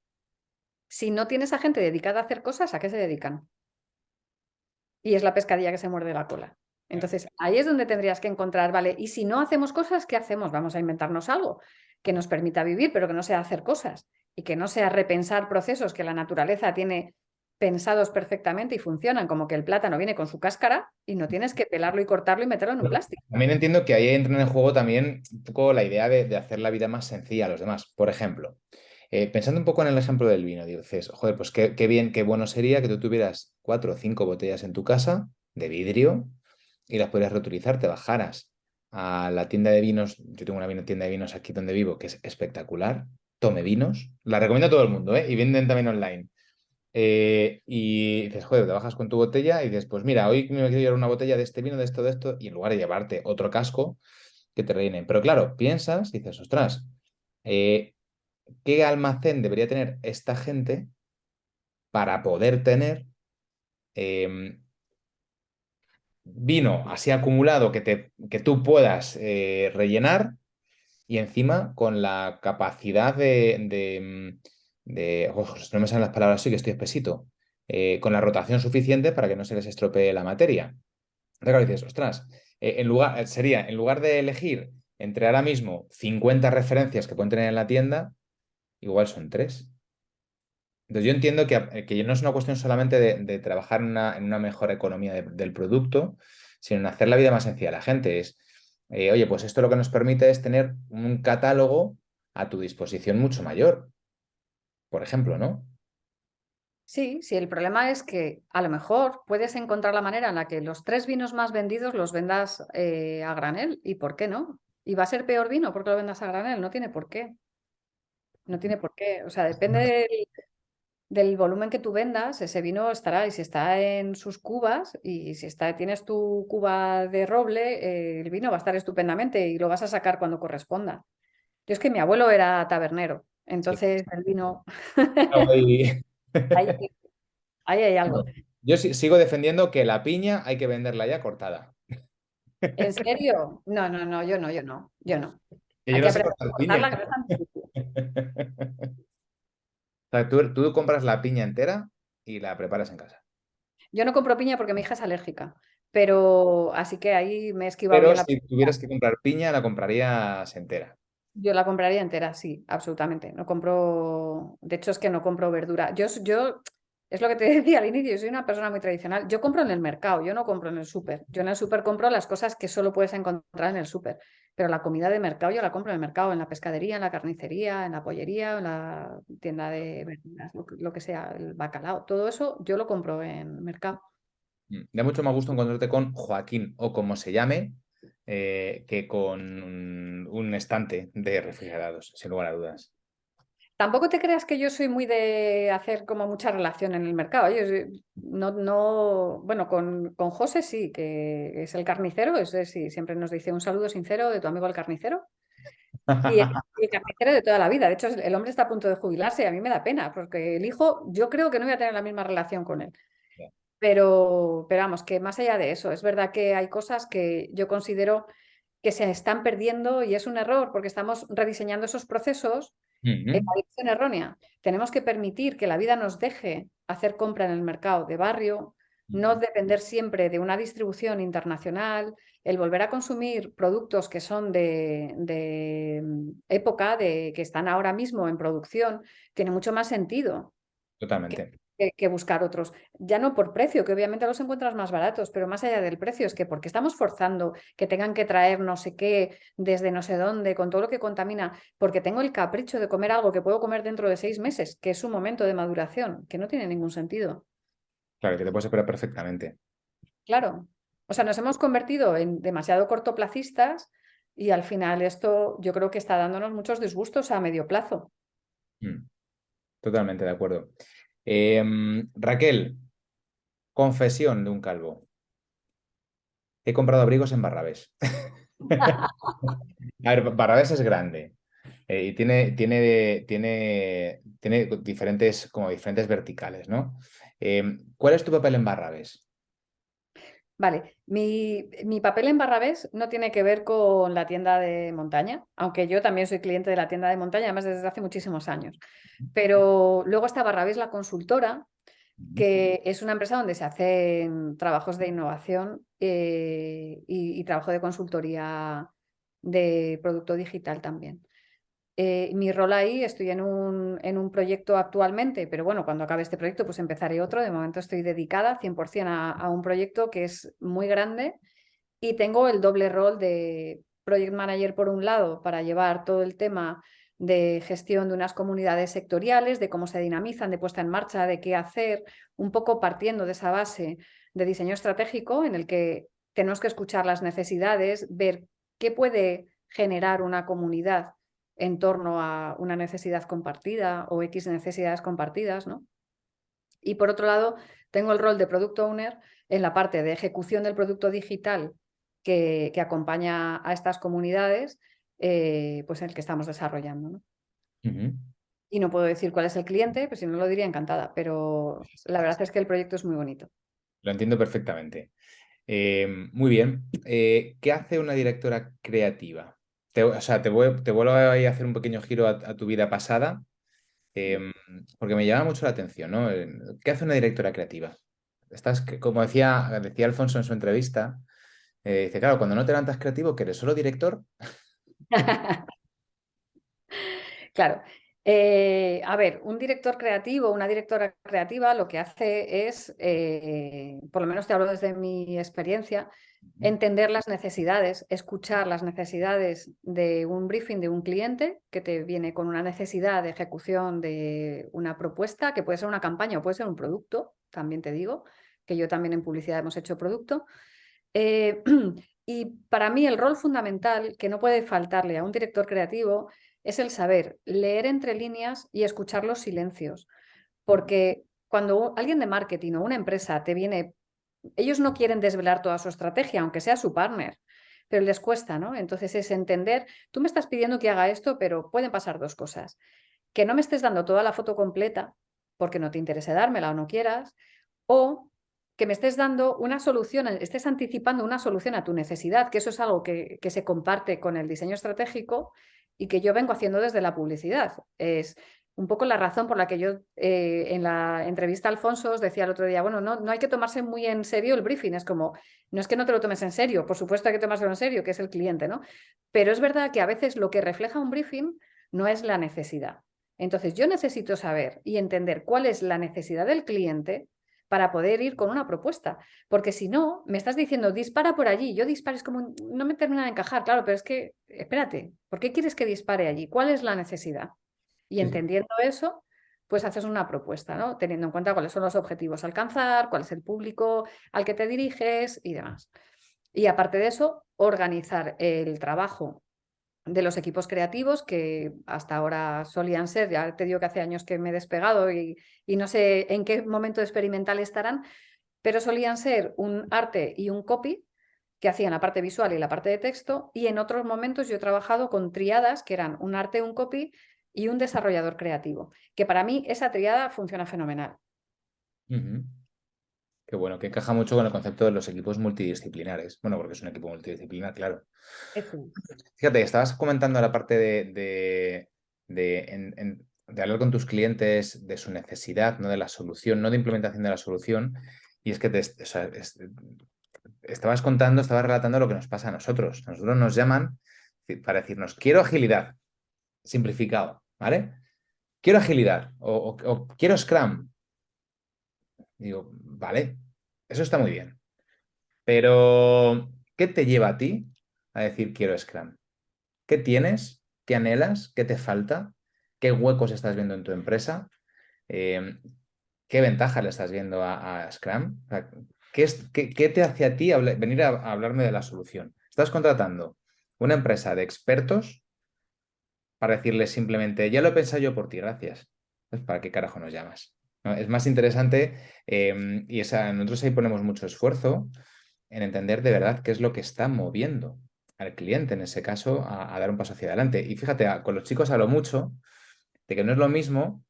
Si no tienes a gente dedicada a hacer cosas, ¿a qué se dedican? Y es la pescadilla que se muerde la cola. Entonces, ahí es donde tendrías que encontrar, vale, y si no hacemos cosas, ¿qué hacemos? Vamos a inventarnos algo que nos permita vivir, pero que no sea hacer cosas y que no sea repensar procesos que la naturaleza tiene pensados perfectamente y funcionan, como que el plátano viene con su cáscara y no tienes que pelarlo y cortarlo y meterlo en un plástico. También entiendo que ahí entra en juego también un poco la idea de hacer la vida más sencilla a los demás. Por ejemplo, pensando un poco en el ejemplo del vino, dices, joder, pues qué bien, qué bueno sería que tú tuvieras 4 o 5 botellas en tu casa de vidrio y las pudieras reutilizar, te bajaras a la tienda de vinos. Yo tengo una tienda de vinos aquí donde vivo que es espectacular. Tome Vinos, la recomiendo a todo el mundo, ¿eh? Y venden también online. Y dices, joder, te bajas con tu botella y dices, pues mira, hoy me quiero llevar una botella de este vino, de esto, y en lugar de llevarte otro casco, que te rellenen. Pero claro, piensas, dices, ostras, eh, ¿qué almacén debería tener esta gente para poder tener vino así acumulado que tú puedas rellenar y encima con la capacidad no me salen las palabras, sí que estoy espesito, con la rotación suficiente para que no se les estropee la materia? Entonces, claro, dices, ostras, en lugar de elegir entre ahora mismo 50 referencias que pueden tener en la tienda, igual son tres. Entonces yo entiendo que no es una cuestión solamente de trabajar en una mejor economía del producto, sino en hacer la vida más sencilla a la gente. Oye, pues esto lo que nos permite es tener un catálogo a tu disposición mucho mayor, por ejemplo, ¿no? Sí, sí, el problema es que a lo mejor puedes encontrar la manera en la que los 3 vinos más vendidos los vendas a granel. ¿Y por qué no? Y va a ser peor vino porque lo vendas a granel, no tiene por qué. No tiene por qué. O sea, depende del volumen que tú vendas, ese vino estará, y si está en sus cubas, y si tienes tu cuba de roble, el vino va a estar estupendamente y lo vas a sacar cuando corresponda. Yo es que mi abuelo era tabernero, Sí. entonces el vino, Ahí- ahí, ahí hay algo. Yo sigo defendiendo que la piña hay que venderla ya cortada. ¿En serio? No, no, no, yo no. Que Hay yo que no sé aprender a cortar piña. cortarla, que no es tan difícil. O sea, tú compras la piña entera y la preparas en casa. Yo no compro piña porque mi hija es alérgica, pero así que ahí me he esquivado Pero bien la si piña. tuvieras que comprar piña, la comprarías entera. Yo la compraría entera, sí, absolutamente. No compro, de hecho es que no compro verdura. Yo, es lo que te decía al inicio, yo soy una persona muy tradicional. Yo compro en el mercado, yo no compro en el súper. Yo en el súper compro las cosas que solo puedes encontrar en el súper. Pero la comida de mercado yo la compro en el mercado, en la pescadería, en la carnicería, en la pollería, en la tienda de verduras, lo que sea, el bacalao. Todo eso yo lo compro en mercado. Da mucho más gusto encontrarte con Joaquín o como se llame, que con un estante de refrigerados, sin lugar a dudas. Tampoco te creas que yo soy muy de hacer como mucha relación en el mercado. Bueno, con José sí, que es el carnicero, ese sí, siempre nos dice un saludo sincero de tu amigo el carnicero. Y el carnicero de toda la vida. De hecho, el hombre está a punto de jubilarse y a mí me da pena, porque el hijo, yo creo que no voy a tener la misma relación con él. Pero vamos, que más allá de eso, es verdad que hay cosas que yo considero que se están perdiendo y es un error porque estamos rediseñando esos procesos en Ujú. la dirección errónea. Tenemos que permitir que la vida nos deje hacer compra en el mercado de barrio, no Ujú. depender siempre de una distribución internacional, el volver a consumir productos que son de época, que están ahora mismo en producción, tiene mucho más sentido Totalmente. que buscar otros. Ya no por precio, que obviamente los encuentras más baratos, pero más allá del precio, es que porque estamos forzando que tengan que traer no sé qué desde no sé dónde, con todo lo que contamina, porque tengo el capricho de comer algo que puedo comer dentro de 6 meses, que es un momento de maduración, que no tiene ningún sentido. Claro, que te puedes esperar perfectamente. Claro. O sea, nos hemos convertido en demasiado cortoplacistas y al final esto yo creo que está dándonos muchos disgustos a medio plazo. Mm, totalmente de acuerdo. Raquel, confesión de un calvo. He comprado abrigos en Barrabés. A ver, Barrabés es grande y tiene diferentes, como diferentes verticales, ¿no? ¿Cuál es tu papel en Barrabés? Vale, mi papel en Barrabés no tiene que ver con la tienda de montaña, aunque yo también soy cliente de la tienda de montaña, además desde hace muchísimos años. Pero luego está Barrabés, la consultora, que es una empresa donde se hacen trabajos de innovación y trabajo de consultoría de producto digital también. Mi rol ahí, estoy en un proyecto actualmente, pero bueno, cuando acabe este proyecto pues empezaré otro. De momento estoy dedicada 100% a un proyecto que es muy grande y tengo el doble rol de project manager por un lado para llevar todo el tema de gestión de unas comunidades sectoriales, de cómo se dinamizan, de puesta en marcha, de qué hacer, un poco partiendo de esa base de diseño estratégico en el que tenemos que escuchar las necesidades, ver qué puede generar una comunidad en torno a una necesidad compartida o X necesidades compartidas, ¿no? Y por otro lado, tengo el rol de Product Owner en la parte de ejecución del producto digital que acompaña a estas comunidades, pues el que estamos desarrollando, ¿no? Ujú. Y no puedo decir cuál es el cliente, pues si no lo diría encantada, pero la verdad es que el proyecto es muy bonito. Lo entiendo perfectamente. Muy bien. ¿Qué hace una directora creativa? O sea, te vuelvo a hacer un pequeño giro a tu vida pasada, porque me llama mucho la atención, ¿no? ¿Qué hace una directora creativa? Como decía Alfonso en su entrevista, dice, claro, cuando no te levantas creativo, que eres solo director. Claro. A ver, un director creativo, una directora creativa lo que hace es, por lo menos te hablo desde mi experiencia, entender las necesidades, escuchar las necesidades de un briefing de un cliente que te viene con una necesidad de ejecución de una propuesta, que puede ser una campaña o puede ser un producto, también te digo, que yo también en publicidad hemos hecho producto. Eh, y para mí el rol fundamental que no puede faltarle a un director creativo es el saber leer entre líneas y escuchar los silencios. Porque cuando alguien de marketing o una empresa te viene, ellos no quieren desvelar toda su estrategia, aunque sea su partner, pero les cuesta, ¿no? Entonces es entender, tú me estás pidiendo que haga esto, pero pueden pasar dos cosas. Que no me estés dando toda la foto completa porque no te interese dármela o no quieras, o que me estés dando una solución, estés anticipando una solución a tu necesidad, que eso es algo que se comparte con el diseño estratégico y que yo vengo haciendo desde la publicidad. Es un poco la razón por la que yo en la entrevista a Alfonso os decía el otro día, bueno, no hay que tomarse muy en serio el briefing, es como, no es que no te lo tomes en serio, por supuesto hay que tomárselo en serio, que es el cliente, ¿no? Pero es verdad que a veces lo que refleja un briefing no es la necesidad. Entonces yo necesito saber y entender cuál es la necesidad del cliente para poder ir con una propuesta. Porque si no, me estás diciendo, dispara por allí. Yo disparo, es como, no me termina de encajar, claro, pero es que, espérate, ¿por qué quieres que dispare allí? ¿Cuál es la necesidad? Y Sí, sí. entendiendo eso, pues haces una propuesta, ¿no? Teniendo en cuenta cuáles son los objetivos a alcanzar, cuál es el público al que te diriges y demás. Y aparte de eso, organizar el trabajo de los equipos creativos que hasta ahora solían ser, ya te digo que hace años que me he despegado y no sé en qué momento experimental estarán, pero solían ser un arte y un copy que hacían la parte visual y la parte de texto, y en otros momentos yo he trabajado con triadas que eran un arte, un copy y un desarrollador creativo, que para mí esa triada funciona fenomenal. Ujú. Qué bueno, que encaja mucho con el concepto de los equipos multidisciplinares. Bueno, porque es un equipo multidisciplinar, claro. Eso es. Fíjate, estabas comentando la parte de hablar con tus clientes de su necesidad, no de la solución, no de implementación de la solución. Y es que o sea, estabas relatando lo que nos pasa a nosotros. Nosotros nos llaman para decirnos, quiero agilidad, simplificado, ¿vale? Quiero agilidad o quiero Scrum. Digo, vale, eso está muy bien. Pero, ¿qué te lleva a ti a decir quiero Scrum? ¿Qué tienes? ¿Qué anhelas? ¿Qué te falta? ¿Qué huecos estás viendo en tu empresa? Eh, ¿Qué ventaja le estás viendo a Scrum? O sea, ¿qué te hace a ti venir a hablarme de la solución? ¿Estás contratando una empresa de expertos para decirles simplemente, ya lo he pensado yo por ti, gracias? Pues, ¿para qué carajo nos llamas? ¿No? Es más interesante y nosotros ahí ponemos mucho esfuerzo en entender de verdad qué es lo que está moviendo al cliente, en ese caso, a dar un paso hacia adelante. Y fíjate, con los chicos hablo mucho de que no es lo mismo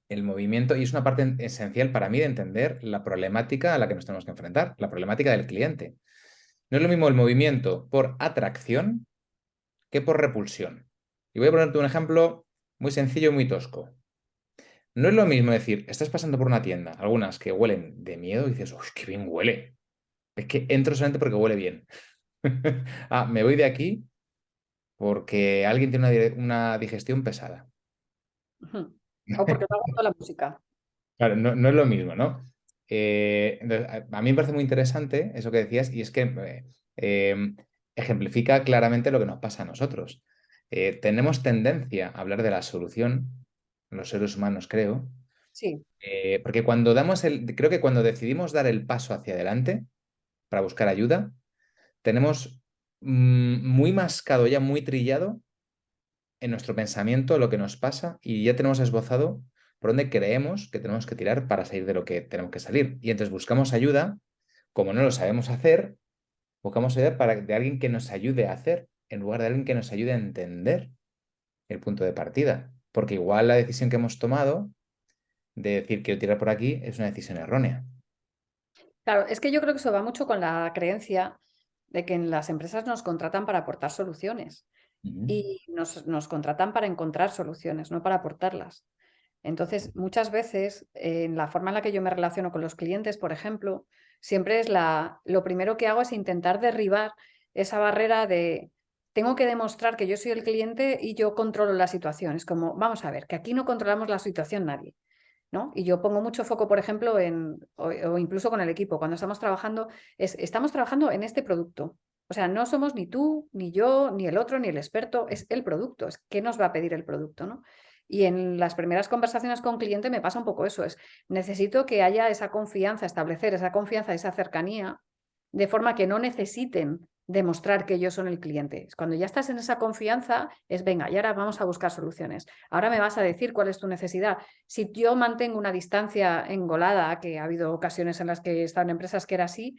el movimiento, y es una parte esencial para mí de entender la problemática a la que nos tenemos que enfrentar, la problemática del cliente. No es lo mismo el movimiento por atracción que por repulsión. Y voy a ponerte un ejemplo muy sencillo y muy tosco. No es lo mismo decir, estás pasando por una tienda, algunas que huelen de miedo y dices, ¡uy, qué bien huele! Es que entro solamente porque huele bien. Ah, me voy de aquí porque alguien tiene una digestión pesada. Ujú. O porque no aguanto la música. Claro, no es lo mismo, ¿no? Entonces, a mí me parece muy interesante eso que decías y es que ejemplifica claramente lo que nos pasa a nosotros. Tenemos tendencia a hablar de la solución, los seres humanos, creo, Sí. porque creo que cuando decidimos dar el paso hacia adelante para buscar ayuda, tenemos muy mascado, ya muy trillado en nuestro pensamiento lo que nos pasa y ya tenemos esbozado por dónde creemos que tenemos que tirar para salir de lo que tenemos que salir. Y entonces buscamos ayuda, como no lo sabemos hacer, buscamos ayuda de alguien que nos ayude a hacer, en lugar de alguien que nos ayude a entender el punto de partida. Porque igual la decisión que hemos tomado de decir quiero tirar por aquí es una decisión errónea. Claro, es que yo creo que eso va mucho con la creencia de que en las empresas nos contratan para aportar soluciones Ujú. y nos contratan para encontrar soluciones, no para aportarlas. Entonces, muchas veces, en la forma en la que yo me relaciono con los clientes, por ejemplo, siempre lo primero que hago es intentar derribar esa barrera de tengo que demostrar que yo soy el cliente y yo controlo la situación. Es como, vamos a ver, que aquí no controlamos la situación nadie. ¿No? Y yo pongo mucho foco, por ejemplo, o incluso con el equipo, cuando estamos trabajando, estamos trabajando en este producto. O sea, no somos ni tú, ni yo, ni el otro, ni el experto, es el producto, es qué nos va a pedir el producto, ¿no? Y en las primeras conversaciones con cliente me pasa un poco eso, necesito que haya esa confianza, establecer esa confianza, esa cercanía, de forma que no necesiten demostrar que ellos son el cliente. Cuando ya estás en esa confianza, es venga, y ahora vamos a buscar soluciones. Ahora me vas a decir cuál es tu necesidad. Si yo mantengo una distancia engolada, que ha habido ocasiones en las que he estado en empresas que era así,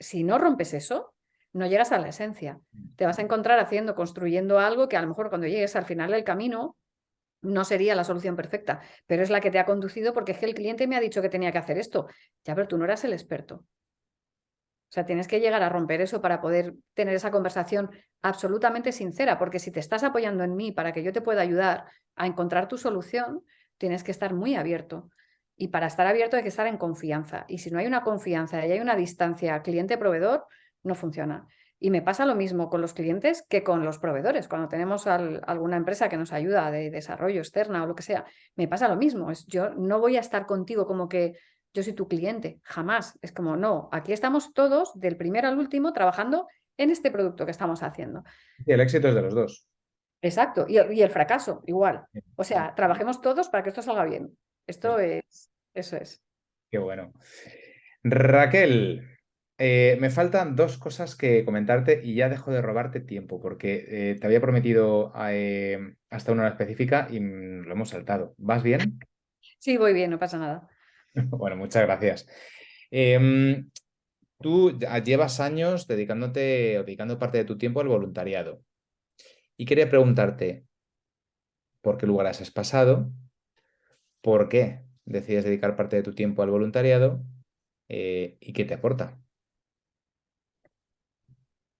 si no rompes eso, no llegas a la esencia. Te vas a encontrar construyendo algo que a lo mejor cuando llegues al final del camino no sería la solución perfecta, pero es la que te ha conducido porque es que el cliente me ha dicho que tenía que hacer esto. Ya, pero tú no eras el experto. O sea, tienes que llegar a romper eso para poder tener esa conversación absolutamente sincera, porque si te estás apoyando en mí para que yo te pueda ayudar a encontrar tu solución, tienes que estar muy abierto. Y para estar abierto hay que estar en confianza. Y si no hay una confianza y hay una distancia cliente-proveedor, no funciona. Y me pasa lo mismo con los clientes que con los proveedores. Cuando tenemos alguna empresa que nos ayuda de desarrollo externa o lo que sea, me pasa lo mismo. Yo no voy a estar contigo como que yo soy tu cliente, jamás. Es como, no, aquí estamos todos, del primero al último, trabajando en este producto que estamos haciendo. Y el éxito es de los dos. Exacto, y el fracaso, igual. O sea, trabajemos todos para que esto salga bien. Eso es. Qué bueno. Raquel, me faltan dos cosas que comentarte y ya dejo de robarte tiempo porque te había prometido hasta una hora específica y lo hemos saltado. ¿Vas bien? Sí, voy bien, no pasa nada. Bueno, muchas gracias. Em, Tú ya llevas años dedicándote o dedicando parte de tu tiempo al voluntariado y quería preguntarte por qué lugares has pasado, por qué decides dedicar parte de tu tiempo al voluntariado y qué te aporta.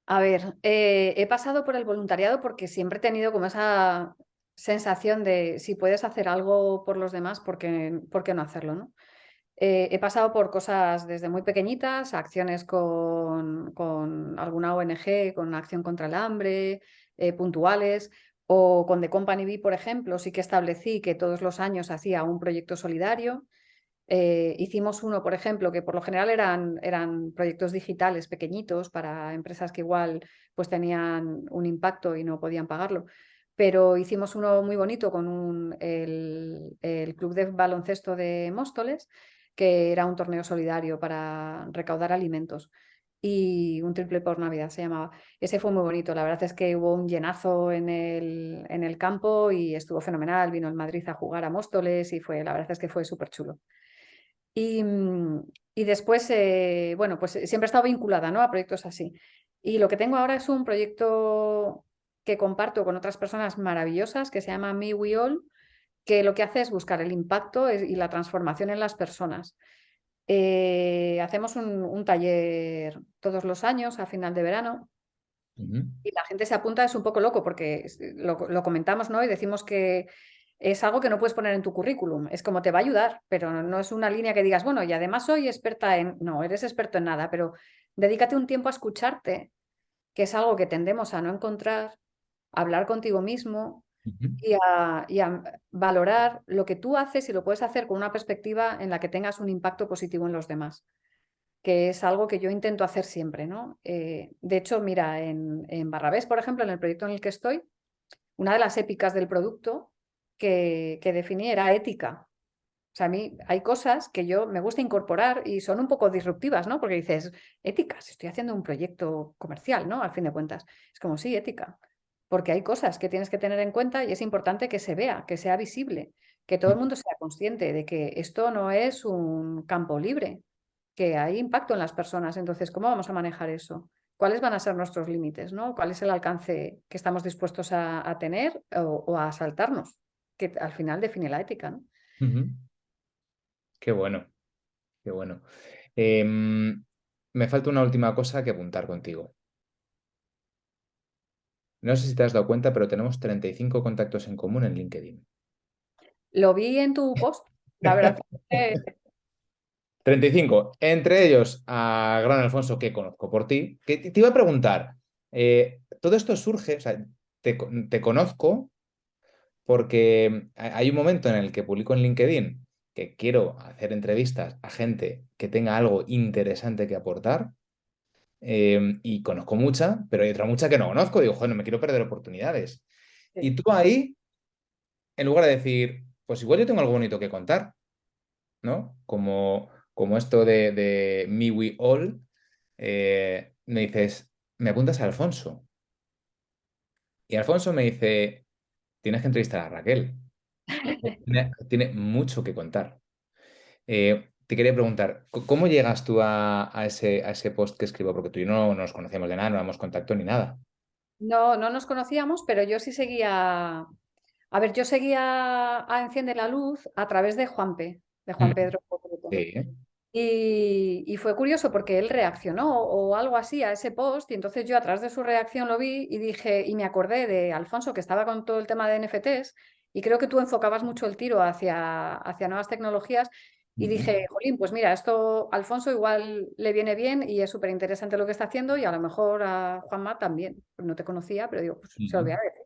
A ver, he pasado por el voluntariado porque siempre he tenido como esa sensación de si puedes hacer algo por los demás, por qué no hacerlo, ¿no? He pasado por cosas desde muy pequeñitas, acciones con alguna ONG, con Acción contra el Hambre, puntuales, o con The Company B, por ejemplo, sí que establecí que todos los años hacía un proyecto solidario. Hicimos uno, por ejemplo, que por lo general eran proyectos digitales pequeñitos para empresas que igual pues tenían un impacto y no podían pagarlo. Pero hicimos uno muy bonito con el Club de Baloncesto de Móstoles, que era un torneo solidario para recaudar alimentos. Y un triple por Navidad se llamaba. Ese fue muy bonito. La verdad es que hubo un llenazo en el campo y estuvo fenomenal. Vino el Madrid a jugar a Móstoles y la verdad es que fue súper chulo. Y, y después, bueno, pues siempre he estado vinculada, ¿no?, a proyectos así. Y lo que tengo ahora es un proyecto que comparto con otras personas maravillosas que se llama Me We All, que lo que hace es buscar el impacto y la transformación en las personas. Hacemos un taller todos los años a final de verano Ujú, y la gente se apunta, es un poco loco porque lo comentamos, ¿no? Y decimos que es algo que no puedes poner en tu currículum. Es como te va a ayudar, pero no es una línea que digas, bueno, y además soy experta en... No, eres experto en nada, pero dedícate un tiempo a escucharte, que es algo que tendemos a no encontrar, a hablar contigo mismo ujú, y a valorar lo que tú haces y lo puedes hacer con una perspectiva en la que tengas un impacto positivo en los demás, que es algo que yo intento hacer siempre, ¿no? De hecho, mira, en Barrabés, por ejemplo, en el proyecto en el que estoy, una de las épicas del producto que definí era ética. O sea, a mí hay cosas que yo me gusta incorporar y son un poco disruptivas, ¿no? Porque dices, ética, si estoy haciendo un proyecto comercial, ¿no? Al fin de cuentas. Es como, sí, ética. Porque hay cosas que tienes que tener en cuenta y es importante que se vea, que sea visible, que todo el mundo sea consciente de que esto no es un campo libre, que hay impacto en las personas. Entonces, ¿cómo vamos a manejar eso? ¿Cuáles van a ser nuestros límites, ¿no? ¿Cuál es el alcance que estamos dispuestos a tener o a saltarnos? Que al final define la ética, ¿no? ujú. Qué bueno, qué bueno. Em, Me falta una última cosa que apuntar contigo. No sé si te has dado cuenta, pero tenemos 35 contactos en común en LinkedIn. Lo vi en tu post, la verdad es que 35, entre ellos a Gran Alfonso, que conozco por ti, que te iba a preguntar, todo esto surge, o sea, te conozco porque hay un momento en el que publico en LinkedIn que quiero hacer entrevistas a gente que tenga algo interesante que aportar, y conozco mucha, pero hay otra mucha que no conozco. Digo, joder, no me quiero perder oportunidades. Y sí. tú ahí, en lugar de decir, pues igual yo tengo algo bonito que contar, ¿no? Como esto de Me We All, me dices, me apuntas a Alfonso. Y Alfonso me dice, tienes que entrevistar a Raquel. Tiene mucho que contar. Te quería preguntar, ¿cómo llegas tú a ese post que escribo? Porque tú y yo no nos conocíamos de nada, no damos contacto ni nada. No, no nos conocíamos, pero yo sí seguía. A ver, yo seguía a Enciende la Luz a través de Juan Mm, Pedro Pozueto. sí. Y fue curioso porque él reaccionó o algo así a ese post y entonces yo a través de su reacción lo vi y dije, y me acordé de Alfonso que estaba con todo el tema de NFTs y creo que tú enfocabas mucho el tiro hacia nuevas tecnologías y Ujú, dije, jolín, pues mira, esto a Alfonso igual le viene bien y es súper interesante lo que está haciendo y a lo mejor a Juanma también. No te conocía, pero digo, pues se lo voy a ujú. decir.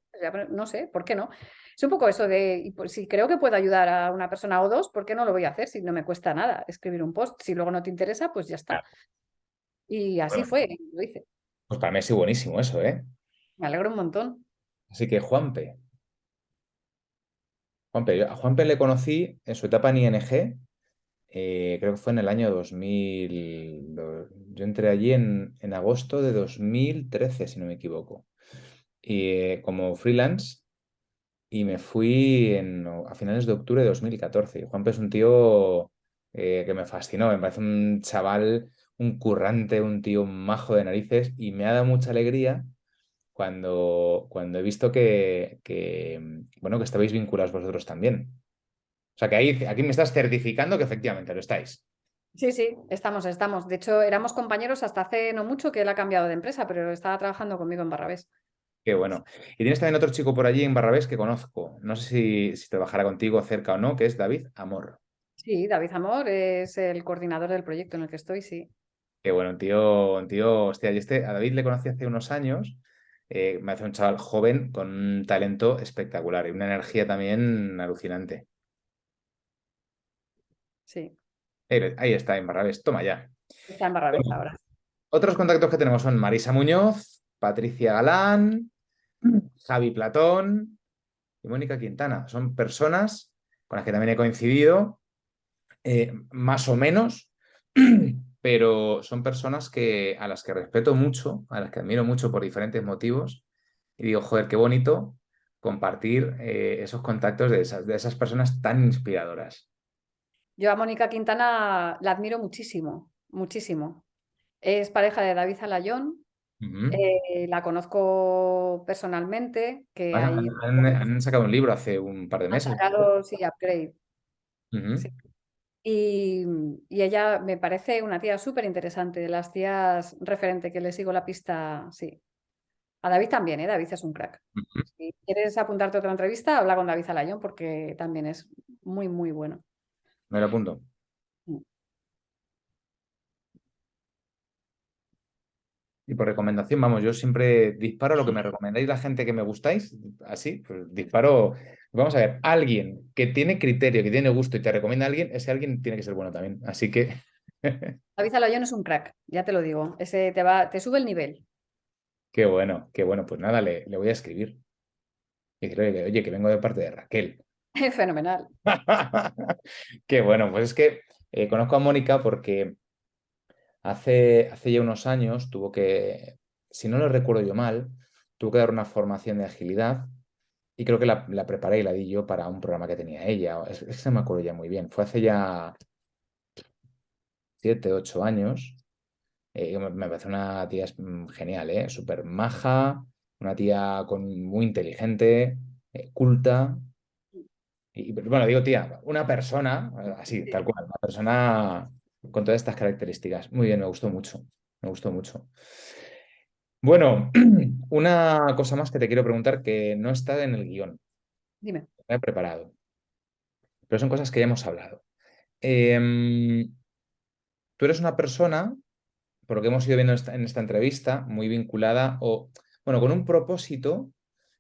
No sé, ¿por qué no? Es un poco eso de, y pues, si creo que puedo ayudar a una persona o dos, ¿por qué no lo voy a hacer si no me cuesta nada escribir un post? Si luego no te interesa, pues ya está. Ah, Y así bueno, fue, lo hice. pues para mí ha sido buenísimo eso, ¿eh? Me alegro un montón. Así que Juanpe, yo a Juanpe le conocí en su etapa en ING, creo que fue en el año 2000. Yo entré allí en agosto de 2013, si no me equivoco, y como freelance, y me fui a finales de octubre de 2014. Y Juanpe es un tío que me fascinó, me parece un chaval, un currante, un tío majo de narices, y me ha dado mucha alegría cuando he visto bueno, que estabais vinculados vosotros también. O sea, que ahí, aquí me estás certificando que efectivamente lo estáis. Sí, sí, estamos. De hecho, éramos compañeros hasta hace no mucho que él ha cambiado de empresa, pero estaba trabajando conmigo en Barrabés. Qué bueno. Y tienes también otro chico por allí en Barrabés que conozco. No sé si trabajará contigo cerca o no, que es David Amor. Sí, David Amor es el coordinador del proyecto en el que estoy, sí. Qué bueno, un tío, hostia, y a David le conocí hace unos años. Me hace un chaval joven con un talento espectacular y una energía también alucinante. Sí. Ahí está, en Barrabés, toma ya. Está en Barrabés Bueno, ahora. otros contactos que tenemos son Marisa Muñoz, Patricia Galán, Javi Platón y Mónica Quintana. Son personas con las que también he coincidido, más o menos, pero son personas a las que respeto mucho, a las que admiro mucho por diferentes motivos. Y digo, joder, qué bonito compartir esos contactos de esas personas tan inspiradoras. Yo a Mónica Quintana la admiro muchísimo, muchísimo. Es pareja de David Alayón. Ujú. La conozco personalmente, que Han, ahí han sacado un libro hace un par de han meses. sacado, sí, Upgrade. Ujú. Sí. Y ella me parece una tía súper interesante, de las tías referente que le sigo la pista, sí. A David también, ¿eh? David es un crack. Ujú. Si quieres apuntarte a otra entrevista, habla con David Alayón porque también es muy, muy bueno. Me lo apunto. Mm. Y por recomendación, vamos, yo siempre disparo lo que me recomendáis la gente que me gustáis, así, pues disparo. Vamos a ver, alguien que tiene criterio, que tiene gusto y te recomienda a alguien, ese alguien tiene que ser bueno también. Así que, David Alayón es un crack, ya te lo digo. Ese te sube el nivel. qué bueno, pues nada, le voy a escribir. Y decirle, oye, que vengo de parte de Raquel. Fenomenal. Qué bueno, pues es que conozco a Mónica porque hace ya unos años tuvo que, si no lo recuerdo yo mal, tuvo que dar una formación de agilidad y creo que la preparé y la di yo para un programa que tenía ella. Es que no me acuerdo ya muy bien. Fue hace ya 7, 8 años. Me parece una tía genial, ¿eh? Súper maja, una tía muy inteligente, culta. Y bueno, digo tía, una persona, así, tal cual, una persona con todas estas características. Muy bien, me gustó mucho. Me gustó mucho. Bueno, una cosa más que te quiero preguntar que no está en el guión, Dime. me he preparado, pero son cosas que ya hemos hablado. Em, Tú eres una persona, por lo que hemos ido viendo en esta entrevista, muy vinculada o, bueno, con un propósito.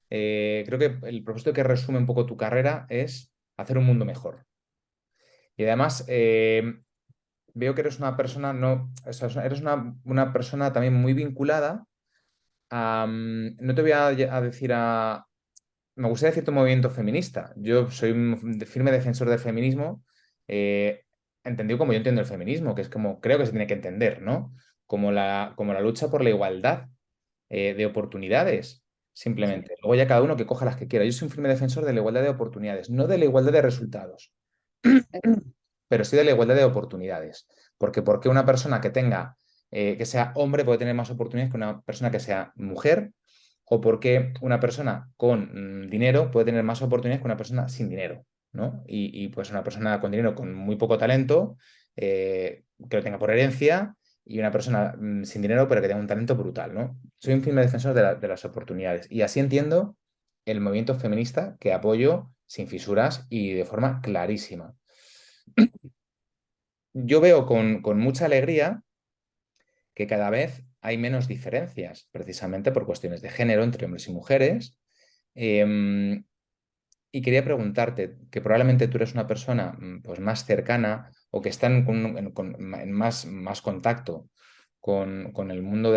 Creo que el propósito que resume un poco tu carrera es hacer un mundo mejor. Y además, veo que eres una persona, no, o sea, eres una persona también muy vinculada a, no te voy a decir a, me gustaría decir tu movimiento feminista. Yo soy un firme defensor del feminismo, entendido como yo entiendo el feminismo, que es como creo que se tiene que entender, ¿no? Como la lucha por la igualdad de oportunidades, Sí. simplemente. Luego ya cada uno que coja las que quiera. Yo soy un firme defensor de la igualdad de oportunidades, no de la igualdad de resultados, Eh, pero sí de la igualdad de oportunidades. Porque una persona que sea hombre puede tener más oportunidades que una persona que sea mujer, o porque una persona con dinero puede tener más oportunidades que una persona sin dinero, ¿no? Y pues una persona con dinero con muy poco talento, que lo tenga por herencia, y una persona sin dinero pero que tenga un talento brutal, ¿no? Soy un firme defensor de las oportunidades y así entiendo el movimiento feminista que apoyo sin fisuras y de forma clarísima. Yo veo con mucha alegría que cada vez hay menos diferencias, precisamente por cuestiones de género entre hombres y mujeres. Em, y quería preguntarte, que probablemente tú eres una persona pues, más cercana o que está en más contacto con el mundo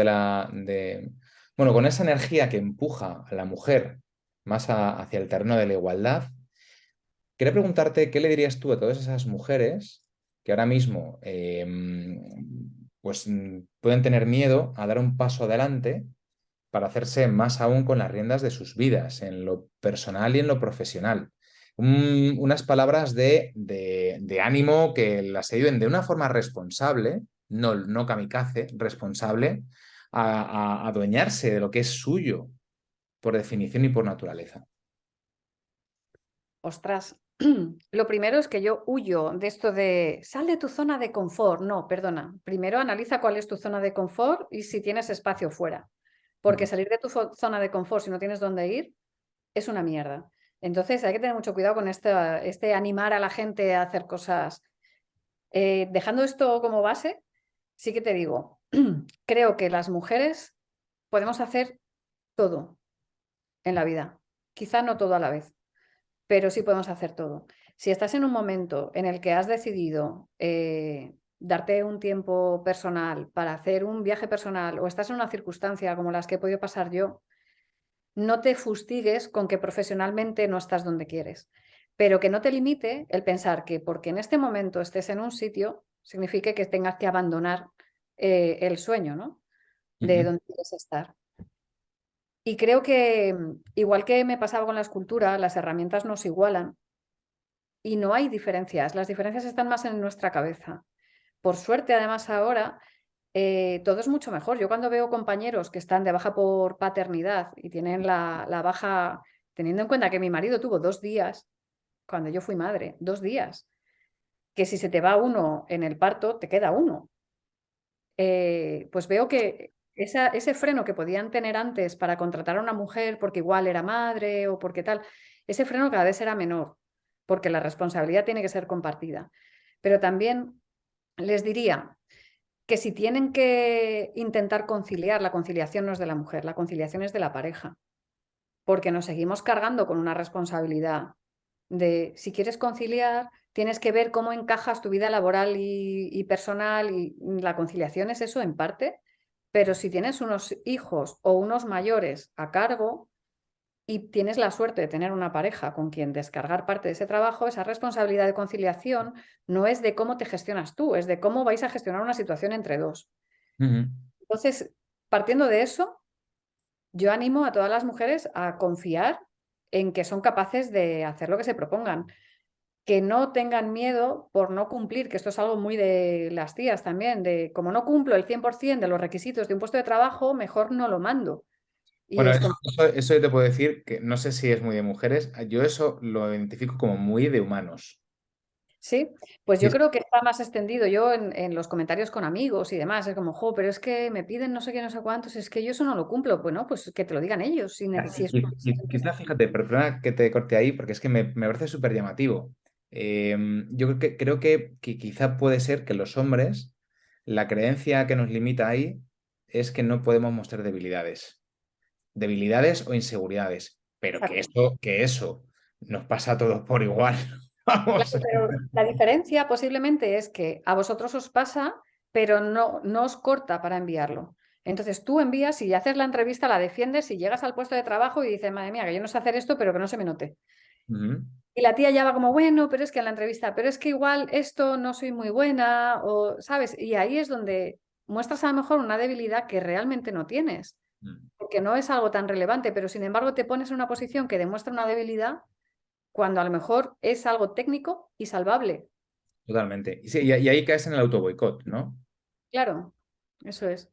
bueno, con esa energía que empuja a la mujer más hacia el terreno de la igualdad. Quería preguntarte, ¿qué le dirías tú a todas esas mujeres que ahora mismo pues, pueden tener miedo a dar un paso adelante para hacerse más aún con las riendas de sus vidas, en lo personal y en lo profesional? Unas palabras de ánimo que las ayuden de una forma responsable, no kamikaze, responsable, a adueñarse de lo que es suyo por definición y por naturaleza. Ostras, lo primero es que yo huyo de esto de sal de tu zona de confort. No, perdona. Primero analiza cuál es tu zona de confort y si tienes espacio fuera. Porque salir de tu zona de confort si no tienes dónde ir es una mierda. Entonces hay que tener mucho cuidado con este animar a la gente a hacer cosas. Dejando esto como base, sí que te digo, creo que las mujeres podemos hacer todo en la vida. Quizá no todo a la vez, pero sí podemos hacer todo. Si estás en un momento en el que has decidido darte un tiempo personal para hacer un viaje personal o estás en una circunstancia como las que he podido pasar yo, no te fustigues con que profesionalmente no estás donde quieres, pero que no te limite el pensar que porque en este momento estés en un sitio, signifique que tengas que abandonar el sueño, ¿no? De Ujú. donde quieres estar. Y creo que, igual que me pasaba con la escultura, las herramientas nos igualan y no hay diferencias. Las diferencias están más en nuestra cabeza. Por suerte, además, ahora todo es mucho mejor. Yo cuando veo compañeros que están de baja por paternidad y tienen la baja, teniendo en cuenta que mi marido tuvo 2 días, cuando yo fui madre, 2 días, que si se te va uno en el parto, te queda uno. Pues veo que ese freno que podían tener antes para contratar a una mujer porque igual era madre o porque tal, ese freno cada vez era menor, porque la responsabilidad tiene que ser compartida. Pero también les diría que si tienen que intentar conciliar, la conciliación no es de la mujer, la conciliación es de la pareja, porque nos seguimos cargando con una responsabilidad de si quieres conciliar, tienes que ver cómo encajas tu vida laboral y personal y la conciliación es eso en parte, pero si tienes unos hijos o unos mayores a cargo y tienes la suerte de tener una pareja con quien descargar parte de ese trabajo, esa responsabilidad de conciliación no es de cómo te gestionas tú, es de cómo vais a gestionar una situación entre dos. Ujú. Entonces, partiendo de eso, yo animo a todas las mujeres a confiar en que son capaces de hacer lo que se propongan, que no tengan miedo por no cumplir, que esto es algo muy de las tías también, de como no cumplo el 100% de los requisitos de un puesto de trabajo, mejor no lo mando. Y Bueno, es eso, como, eso yo te puedo decir que no sé si es muy de mujeres, yo eso lo identifico como muy de humanos. sí, pues Y yo es- creo que está más extendido. Yo en los comentarios con amigos y demás, es como, jo, pero es que me piden no sé qué, no sé cuántos, es que yo eso no lo cumplo. Bueno, pues que te lo digan ellos, si es Quizá, fíjate, perdona que te corte ahí, porque es que me parece súper llamativo. Yo creo que quizá puede ser que los hombres, la creencia que nos limita ahí es que no podemos mostrar debilidades o inseguridades, pero Exacto. que eso nos pasa a todos por igual. Vamos. Claro, pero la diferencia posiblemente es que a vosotros os pasa, pero no os corta para enviarlo. Entonces tú envías y haces la entrevista, la defiendes y llegas al puesto de trabajo y dices, madre mía, que yo no sé hacer esto, pero que no se me note. Ujú. Y la tía ya va como, bueno, pero es que en la entrevista, pero es que igual esto no soy muy buena, o, ¿sabes? Y ahí es donde muestras a lo mejor una debilidad que realmente no tienes, porque no es algo tan relevante, pero sin embargo te pones en una posición que demuestra una debilidad cuando a lo mejor es algo técnico y salvable. Totalmente. Y, sí, y ahí caes en el autoboicot, ¿no? Claro, eso es.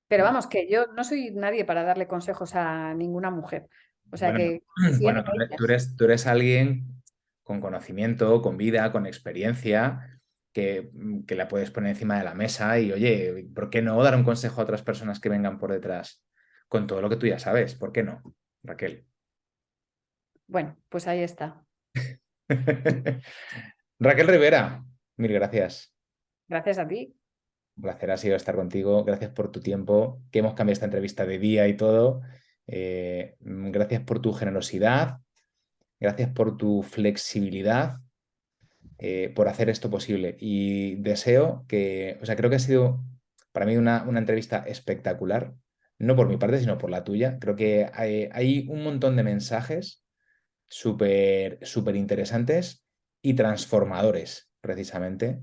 Pero vamos, que yo no soy nadie para darle consejos a ninguna mujer. O sea Bueno, que confíen bueno, en ellas. tú eres alguien con conocimiento, con vida, con experiencia, que la puedes poner encima de la mesa y, oye, ¿por qué no dar un consejo a otras personas que vengan por detrás con todo lo que tú ya sabes? ¿Por qué no, Raquel? Bueno, pues ahí está. Raquel Rivera, mil gracias. Gracias a ti. Un placer ha sido estar contigo. Gracias por tu tiempo, que hemos cambiado esta entrevista de día y todo. Gracias por tu generosidad, gracias por tu flexibilidad, por hacer esto posible. Y deseo que, o sea, creo que ha sido para mí una entrevista espectacular, no por mi parte, sino por la tuya. Creo que hay un montón de mensajes súper interesantes y transformadores, precisamente,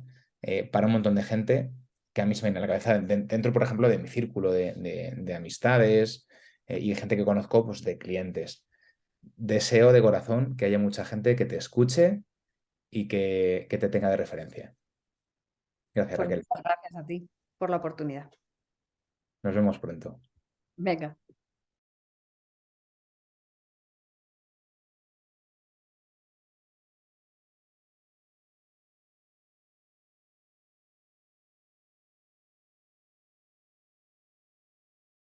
para un montón de gente que a mí se me viene a la cabeza dentro, por ejemplo, de mi círculo de amistades y de gente que conozco, pues de clientes. Deseo de corazón que haya mucha gente que te escuche y que te tenga de referencia. Gracias, Pues Raquel. muchas gracias a ti por la oportunidad. Nos vemos pronto. Venga.